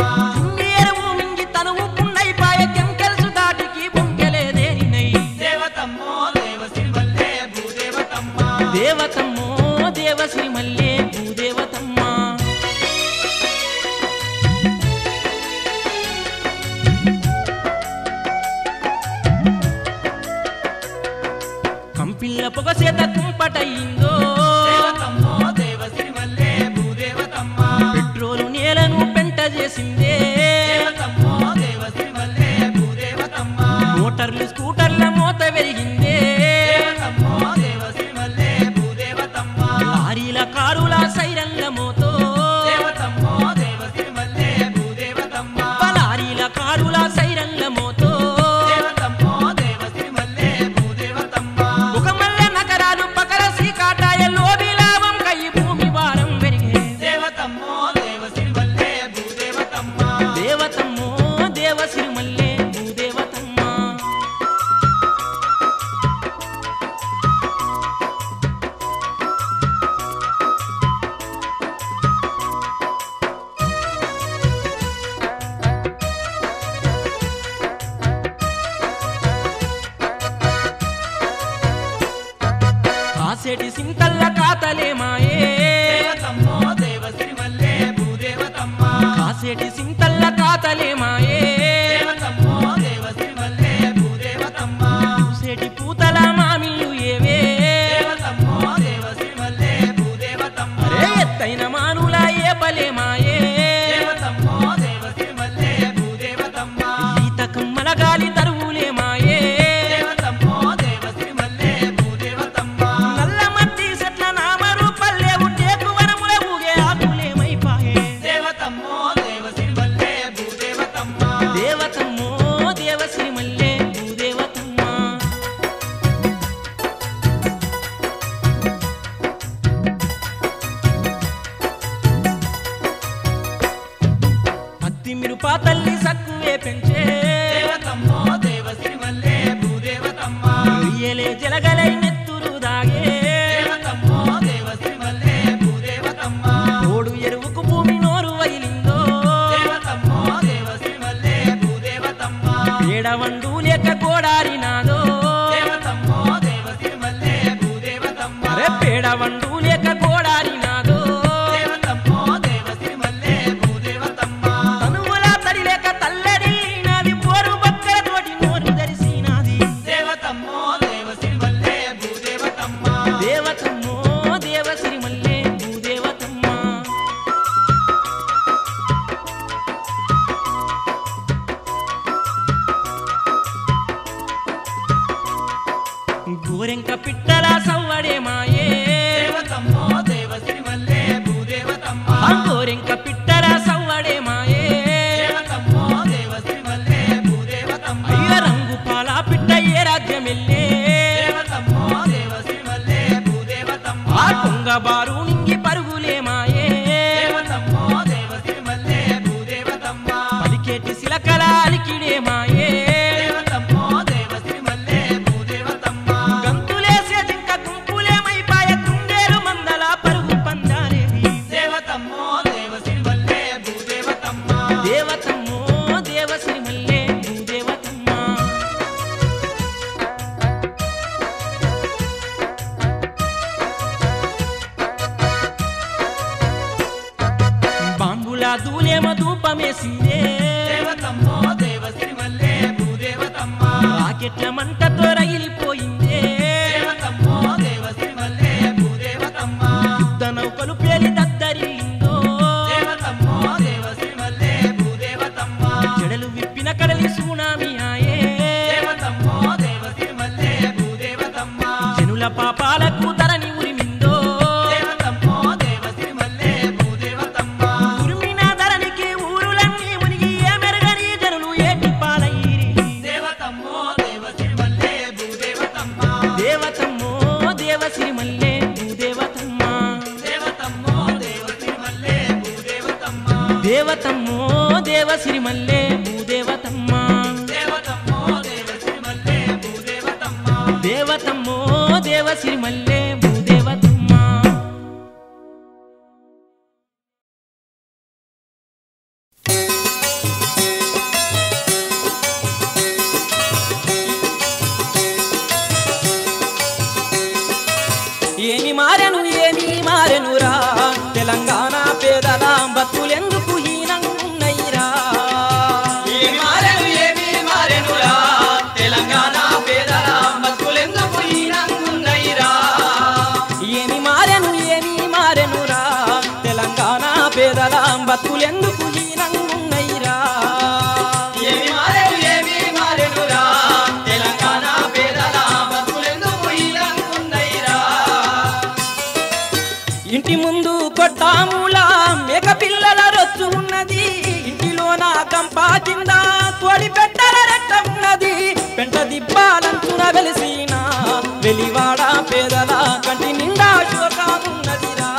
ఎరువు మింగి తనువు పుండైపాయ కెంకెల్సు దాటికి బొంకెలేదేరినై దేవతమ్మో దేవసిరిమల్లే భూదేవతమ్మ దేవతమ్మో దేవశ్రీమల్లే భూదేవతమ్మ కంపిల్ల పొగ చేత కుంపటయిందో దేవతమ్మో దేవసిరిమల్లే భూదేవతమ్మ పెట్రోలు నేలను పెంట చేసిందే దేవతమ్మో దేవసిరిమల్లే భూదేవతమ్మ మోటార్లు స్కూటర్ల మోత వెలిగిందే దేవతమ్మో దేవసిరిమల్లే భూదేవతమ్మ లారీల కారుల సైరన్ల మోతో దేవతమ్మో దేవసిరిమల్లే భూదేవతమ్మ లారీల కారుల సైరన్ల మోతో దేవతమ్మో దేవసిరిమల్లే భూదేవతమ్మ ఒక మల్లె నగరాలు పకర సీకాటాయ లోబి లాభం కై భూమి భారం పెరిగే దేవతమ్మో దేవసిరిమల్లే భూదేవతమ్మ దేవతమ్మో దేవశ్రీమల్లే భూదేవతమ్మ కాసేటి సింతల్ల కాతలే మాయే దేవతమ్మో దేవసిరిమల్లే భూదేవతమ్మ కాసేటి సింతల్ల కాతలే మాయే దేవతమ్మో దేవసిరిమల్లే భూదేవతమ్మ పూసేటి పూతల గోరెంక పిట్టల సవ్వడే మాయే దేవతమ్మో దేవశ్రీ మల్లె భూదేవతమ్మ గోరెంక పిట్టల సవ్వడే మాయే దేవతమ్మో దేవశ్రీ మల్లె భూదేవతమ్మ అయ్య రంగు పాల పిట్ట ఏ రాజ్యమెల్లే దేవతమ్మో దేవశ్రీ మల్లె భూదేవతమ్మ కుంగబారు నింగి పరుగులే మాయే దేవతమ్మో దేవశ్రీ మల్లె భూదేవతమ్మ పలికేటి శిలకల అలికిడే మాయే దేవతమ్మో దేవశ్రీ మల్లె భూదేవతమ్మ గంతులేసే జింక గుంపులేమైపాయ తుండేరు మందల పరుగు పందాలేది దేవతమ్మో దేవశ్రీ మల్లె భూదేవతమ్మ దేవతమ్మో దేవశ్రీ మల్లె భూదేవతమ్మ బాంబులా దూలేమ ధూపమేసిందే దేవతమ్మో దేవశ్రీ మల్లె భూదేవతమ్మ రాకెట్ల మంటతో రగిలిపోయిందే దేవతమ్మో దేవశ్రీ మల్లె భూదేవతమ్మ నౌకలు పేలి దద్దరిల్లిందో దేవతమ్మో దేవశ్రీ మల్లె భూదేవతమ్మ జడలు విప్పిన కడలి సునామీ ఆయే దేవతమ్మో దేవశ్రీ మల్లె భూదేవతమ్మ జనుల పాపాలకు ధరణి ఉరిమిందో దేవతమ్మో దేవశ్రీ మల్లె భూదేవతమ్మ ఉరిమిన ధరణికి ఊరులన్నీ మునిగి ఏ మెరుగని జనులు ఏటి పాలయ్యిరి దేవతమ్మో దేవశ్రీ మల్లె భూదేవతమ్మ దేవతమ్మో దేవశ్రీ మల్లె భూదేవతమ్మ దేవతమ్మో దేవశ్రీ మల్లె భూదేవతమ్మ దేవతమ్మో దేవశ్రీ మల్లె భూదేవతమ్మ దేవతమ్మో దేవశ్రీ మల్లె భూదేవతమ్మ దేవతమ్మో దేవశ్రీ మల్లె భూదేవతమ్మ ఏమి మారెనురా తెలంగాణ పేదల బతులెందుకు హీనంగున్నయిరా ఏమి మారెనురా తెలంగాణ పేదల బతులెందుకు హీనంగున్నయిరా ఏమి మారెనురా తెలంగాణ పేదల బతులెందుకు హీనంగున్నయిరా ఏమి మారెనురా తెలంగాణ పేదల బతులెందుకు హీనంగున్నయిరా ఇంటి ముందు కొట్టాములా మేక పిల్లల రొచ్చు ఉన్నది ఇంటిలోన కంపా కింద తోడి పెట్టల రెట్ట ఉన్నది పెంట దిబ్బాలంచున వెలిసిన వెలివాడ పేదల కంటి నిండా శోకమున్నదిరా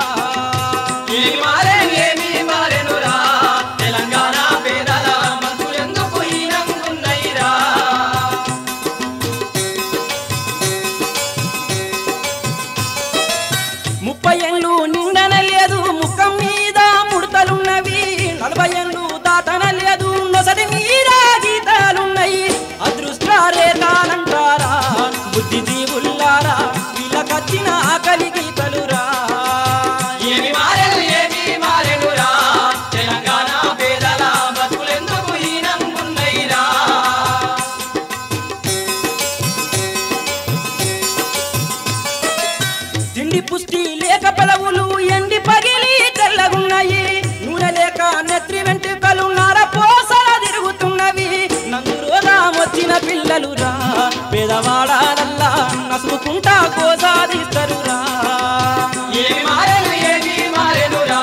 ఏమి మారెనురా తెలంగాణ పేదల బతులెందుకు హీనంగున్నయిరా ముప్పై ఏళ్ళు నిండన లేదు ముఖం మీద ముడతలున్నవి 40 ఏళ్ళు దాటన లేదు నొసటి మీద గీతాలున్నాయి అదృష్ట రేఖాలంటారా బుద్ధి జీవుల్లారా వీళ్ళకచ్చిన ఆకలి గీతలురా ఏమి మారెనురా తెలంగాణ పేదల బతులెందుకు హీనంగున్నయిరా తిండి పుష్టి లేక పలవులు ఎండి పగిలి తెల్లగున్నాయి నూనె లేక నెత్రి వెంట్రుకలు నారపోసల తిరుగుతున్నవి నందు రోగం వచ్చిన పిల్లలురా పేదవాడాలల్లా నసుకుంటా కోసాదిస్తరురా ఏమి మారెనురా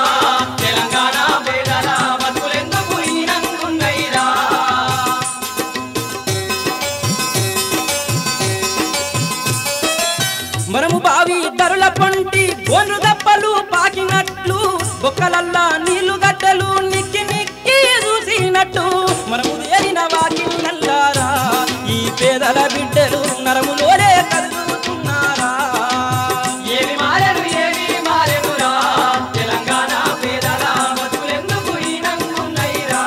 తెలంగాణ పేదల బతులెందుకు హీనంగున్నయిరా మరము బావి ధరల పంటి బోన్రు దప్పలు పాకినట్లు బొక్కలల్లా నీళ్లు గడ్డలు నిక్కి నిక్కి చూసినట్టు మరము వేరిన వాకి నల్లారా ఈ పేదల బిడ్డలు నరములోనే కదులుతున్నారా ఏమి మారెనురా తెలంగాణ పేదల బతులెందుకు హీనంగున్నయిరా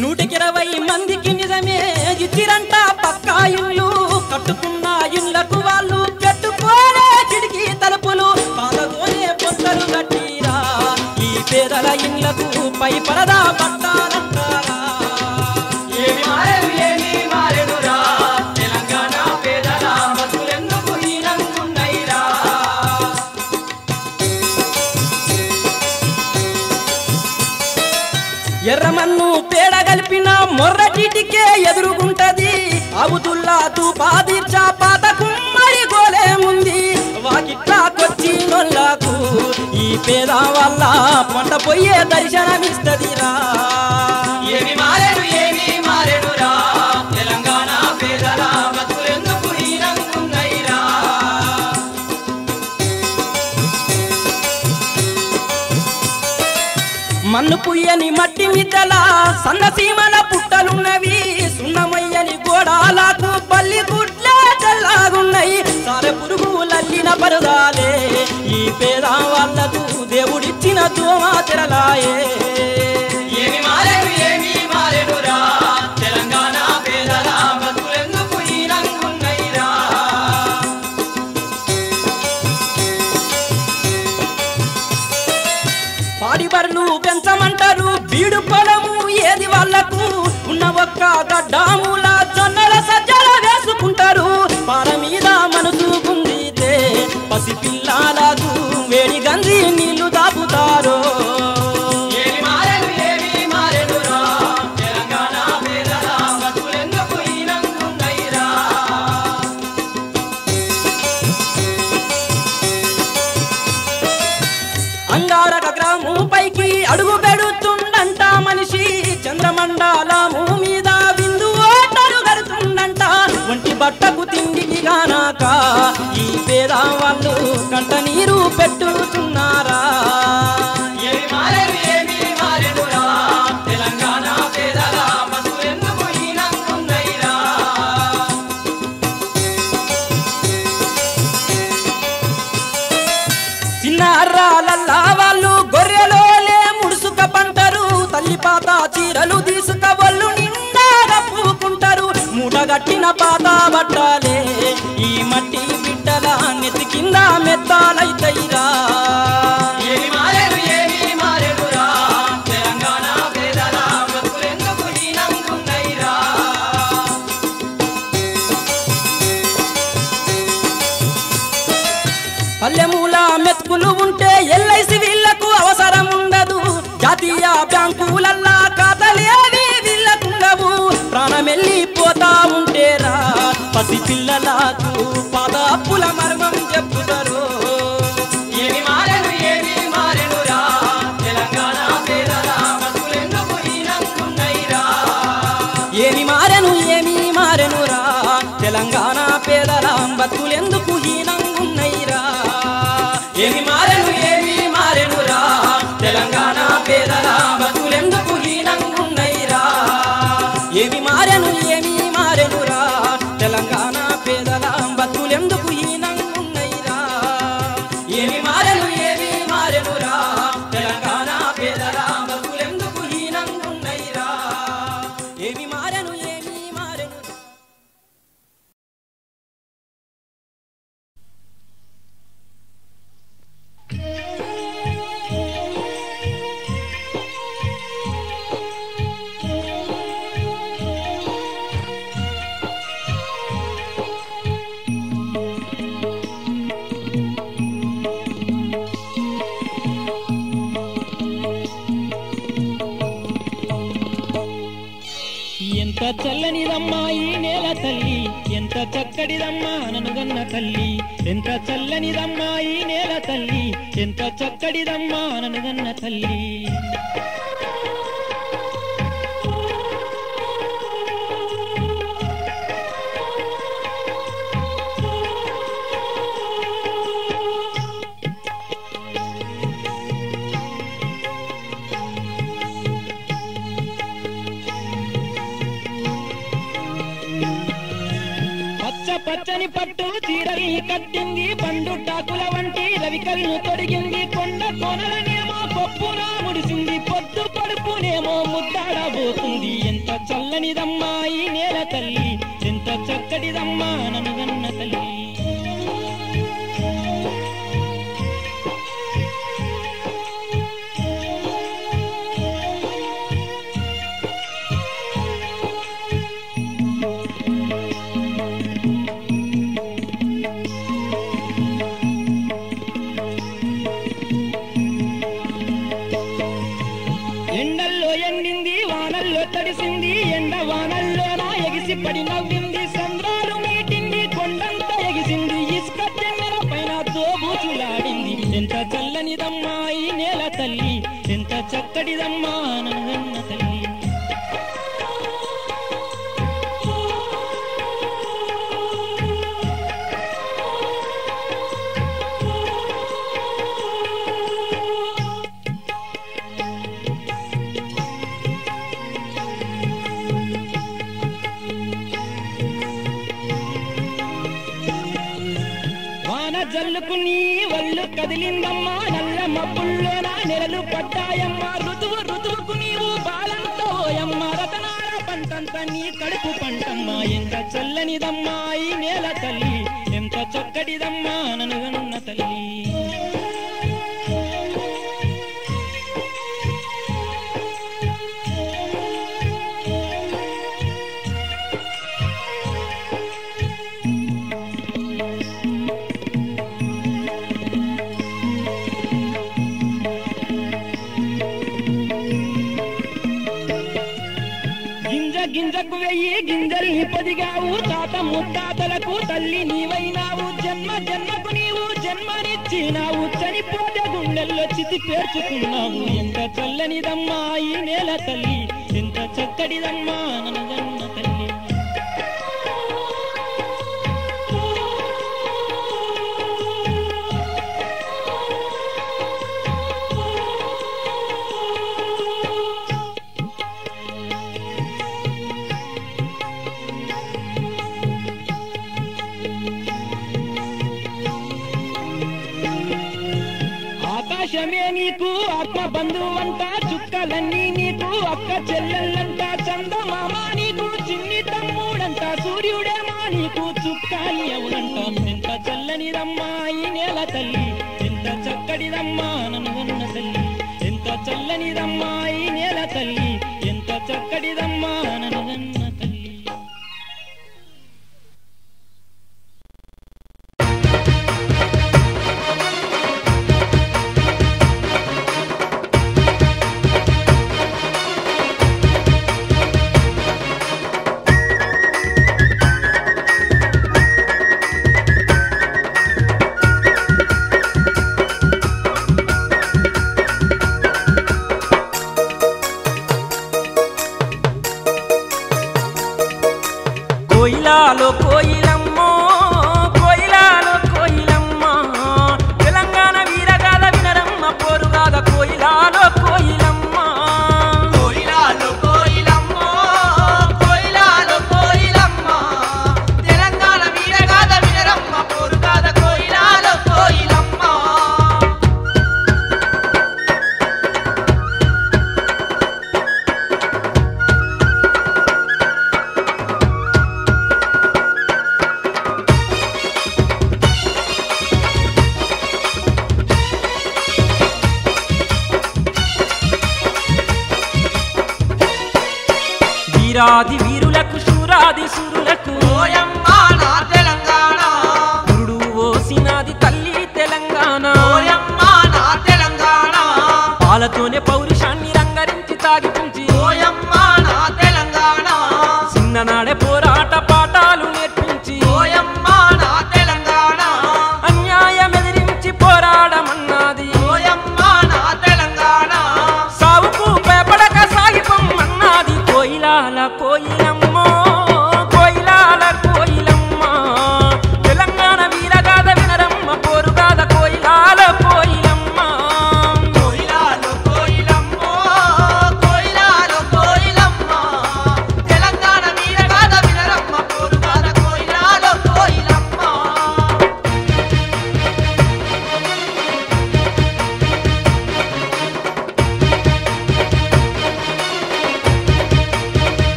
నూటికి 20 మందికి నిజమే ఇచ్చిరంట పక్కా ఇల్లు కట్టుకున్న ఇళ్లకు వాళ్ళు పెట్టుకోలే కిటికీ తలుపులు పాలతోనే పొత్తలు కట్టిరా ఈ పేదల ఇళ్లకు పై పరదా పట్టాలంటారా ఏమి మారెనురా తెలంగాణ పేదల బతులెందుకు హీనంగున్నయిరా ఎర్రమన్ను పేడ కలిపిన మొర్రటిటికే ఎదురుగుంటది అవుతుల్లా తూపాదీర్చా పాత కుమ్మరి గోలేముంది వాకిట్లాకొచ్చి నొల్లకు ఈ పేద వల్ల పంట పోయే దర్శనమిస్తదిరా ఏమి మారెనురా తెలంగాణ పేదల బతులెందుకు హీనంగున్నైరా మన్ను పుయ్యని మట్టి మిద్దల సన్నసీమల పుట్టలున్నవి సున్నమయ్యని గోడాలకు పల్లి గుడ్ల చల్లాగున్నాయి సారె పురుగులల్లిన పరదాలే ఈ పేద వాళ్ళకు దేవుడిచ్చిన దోమా తెరలాయే ఏమి మారెనురా తెలంగాణ పేదల బతులెందుకు హీనంగున్నైరా పాడి బర్లు పెంచమంటారు బీడు పొలము ఏది వాళ్లకు ఉన్న ఒక్క గడ్డాముల జొన్నల సజ్జల వేసుకుంటారు పార మీద మనసు గుందితే పసి పిల్లలకు వేడి గంజి నీళ్లు దాపుతారు ఏమి మారెనురా తెలంగాణ పేదల బతులెందుకు హీనంగున్నైరా అంగారక గ్రామం పైకి అడుగు పెడుతుండంట మనిషి చంద్రమండలము మీద బిందు ఓటరు గడుతుండంట ఒంటి బట్టకు తిండికి గానాక ఈ పేద వాళ్ళు కంట నీరు పెట్టుతున్నారా ఏమి మారెనురా తెలంగాణ పేదల బతులెందుకు హీనంగున్నైరా చిన్న అర్రాలల్లా వాళ్ళు గొర్రెలోలే ముడుసుక పంటరు తల్లి పాత చీరలు తీసుక వాళ్ళు నిండా కప్పుకుంటారు మూటగట్టిన పాత బట్టాలే ఈ మట్టి బిడ్డల నెత్తి కింద మెత్తాలైతయిరా ఏమి మారెనురా తెలంగాణ పేదల బతులెందుకు హీనంగున్నైరా పల్లెమూల మెతుకులు ఉంటే ఎల్ఐసి వీళ్లకు అవసరం ఉండదు జాతీయ బ్యాంకులల్లా ఖాతాలేవి వీళ్ళకుండవు ప్రాణమెళ్ళిపోతా ఉంటేరా పసి పిల్లలకు పాత అప్పుల మర్మం చెప్పుతారు ఏమి మారెనురా తెలంగాణ పేదల బతులెందుకు హీనంగున్నైరా ఏమి మారెనురా తెలంగాణ పేదల బతులెందుకు హీనంగున్నైరా ఏమి మారెనురా తెలంగాణ పేదల బతులెందుకు హీనంగున్నైరా ఏమి మారెనురా తెలంగాణ పేదల బతులెందుకు హీనంగున్నైరా ఏమి మారెనురా తెలంగాణ పేదల బతులెందుకు హీనంగున్నైరా ఏమి మారెను ఎంత చల్లనిదమ్మా ఈ నేల తల్లి ఎంత చక్కడిదమ్మా ననుగన్న తల్లి ఎంత చల్లనిదమ్మా ఈ నేల తల్లి ఎంత చక్కడిదమ్మా ననుగన్న తల్లి పచ్చని పట్టు చీరల్ని కట్టింది పండు టాకుల వంటి రవికలను తొడిగింది కొండ కొనలనేమో పప్పునా ముడిసింది పొద్దు పడుపునేమో ముద్దాడబోతుంది ఎంత చల్లనిదమ్మా ఈ నేల తల్లి ఎంత చక్కటిదమ్మా ననుగన్న తల్లి ఎండల్లో ఎండింది వానల్లో తడిసింది ఎండ ఎగిసి పడి నవ్వింది సంద్రాలు మీటింది కొండంత ఎగిసింది ఇసుక చెన్నెల పైన దోబూచులాడింది ఎంత చల్లనిదమ్మా ఈ నేల తల్లి ఎంత చక్కటిదమ్మా నన్న తల్లి జల్లుకు నీ వల్లు కదిలిందమ్మా నల్ల మబ్బుల్లోన నెలలు పడ్డాయమ్మా ఋతువుకు నీవు బాలంతోయమ్మా రతనాల పంటంత నీ కడుపు పంటమ్మా ఎంత చల్లనిదమ్మా ఈ నేల తల్లి ఎంత చక్కటిదమ్మా నన్నుగన్న తల్లి గింజకు వెయ్యి గింజల్ని పొదిగావు తాత ముత్తాతలకు తల్లి నీవైనావు జన్మ జన్మకు నీవు జన్మనిచ్చినావు చనిపోతే గుండెల్లో చితి పేర్చుకున్నావు ఎంత చల్లనిదమ్మా ఈ నేల తల్లి ఎంత చక్కటిదమ్మా నన్నదన్న తల్లి ఆకాశమే నీకు ఆత్మ బంధువంట చుక్కలన్నీ నీకు అక్క చెల్లెళ్ళంట చందమామ నీకు చిన్ని తమ్ముడంట సూర్యుడేమా నీకు చుక్కాని అవునంట ఎంత చల్లనిదమ్మా ఈ నేల తల్లి ఎంత చక్కటిదమ్మా నన్నుగన్న తల్లి ఎంత చల్లనిదమ్మా ఈ నేల తల్లి ఎంత చక్కటిదమ్మా నన్నుగన్న తల్లి కోయిలాలో కోయిలమ్మో కోయిలాలో కోయిలమ్మ తెలంగాణ వీరగాథ వినరమ్మ పోరుగాథ కోయిలాలో కోయిలమ్మ కోయిలాలో కోయిలమ్మో కోయిలాలో కోయిలమ్మ తెలంగాణ వీరగాథ వినరమ్మ పోరుగాథ కోయిలాలో కోయిలమ్మ వీరాది వీరులకు శూరాది సురులకు ఓయమ్మ నా తెలంగాణ గురుడు ఓసినాది తల్లి తెలంగాణ ఓయమ్మ నా తెలంగాణ పాలతోనే పౌరుషాన్ని రంగరించి తాగిపించి ఓయమ్మ నా తెలంగాణ చిన్ననాడే పోరాట పాఠాలు నేర్పించి ఓయమ్మ నా తెలంగాణ అన్యాయం ఎదిరించి పోరాడమన్నది ఓయమ్మ నా తెలంగాణ సావుకు భయపడక సాగిపమ్మన్నది కోయిలాల కోయిలమ్మో కోయిలాల కోయిలమ్మ తెలంగాణ వీరగాథ వినరమ్మ పోరుగాథ కోయిలాల కోయిలమ్మ కోయిలాలో కోయిలమ్మో కోయిలాలో కోయిలమ్మ తెలంగాణ వీరగాథ వినరమ్మ పోరుగాథ కోయిలాలో కోయిలమ్మ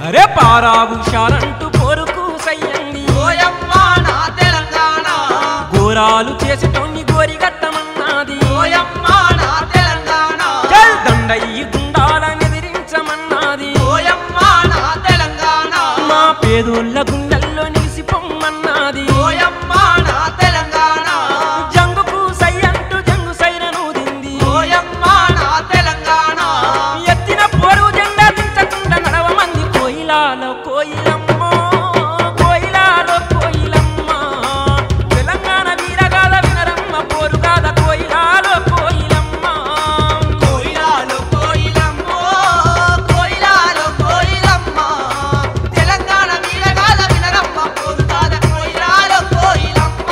అరే పారావు షారంటూ పోరుకు సయ్యంది ఓయమ్మ నా తెలంగాణ ఘోరాలు చేసేటోన్ని గోరిగట్టమన్నది ఓయమ్మ నా తెలంగాణ దండయ్యి గుండాలని ఎదిరించమన్నది ఓయమ్మ నా పేదోళ్ళ గుండెల్లో నిలిసి పొమ్మన్నది ఓయమ్మ నా తెలంగాణ జంగుకు సై అంటూ జంగు సైరను దింది ఓయమ్మ నా తెలంగాణ ఎత్తిన పోరు జెండా దించకుండా నడవమంది కోయిలాలో కోయిలమ్మో కోయిలాలో కోయిలమ్మ తెలంగాణ వీరగాథ వినరమ్మ పోరుగాథ కోయిలాలో కోయిలమ్మ కోయిలాలో కోయిలమ్మో కోయిలాలో కోయిలమ్మ తెలంగాణ వీరగాథ వినరమ్మ పోరుగాథ కోయిలాలో కోయిలమ్మ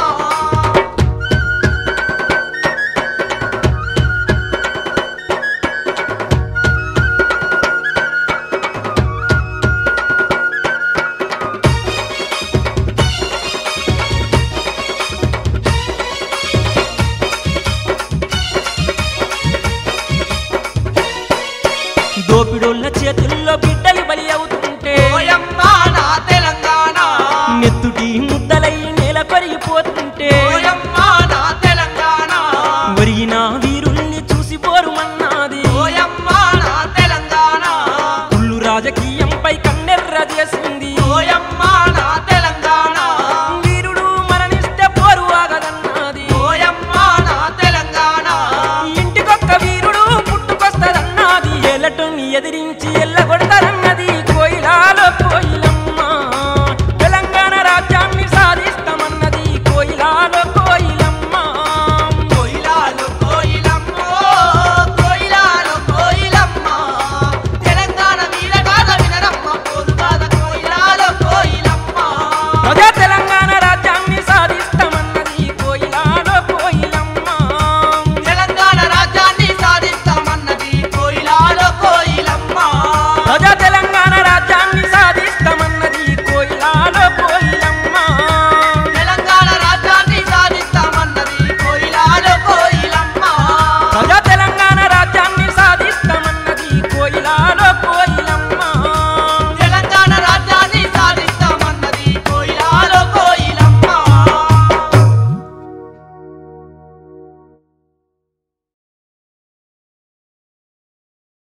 దోపిడోళ్ళ చేతుల్లో బిడ్డలు బలి అవుతుంటే ఓయమ్మ నా తెలంగాణ నెత్తుటి ముద్దలై నేల కొరిగిపోతుంటే ఓయమ్మ నా తెలంగాణ ఒరిగిన వీరుల్ని చూసి పోరుమన్నది ఓయమ్మ నా తెలంగాణ కుళ్ళు రాజకీయంపై కన్నెర్ర చేసింది ఓయమ్మ నా తెలంగాణ వీరుడు మరణిస్తే పోరు ఆగదన్నది ఓయమ్మ నా తెలంగాణ ఇంటికొక్క వీరుడు పుట్టుకొస్తదన్నది ఏలటోని ఎదిరించి ఎల్లగొడతారన్నది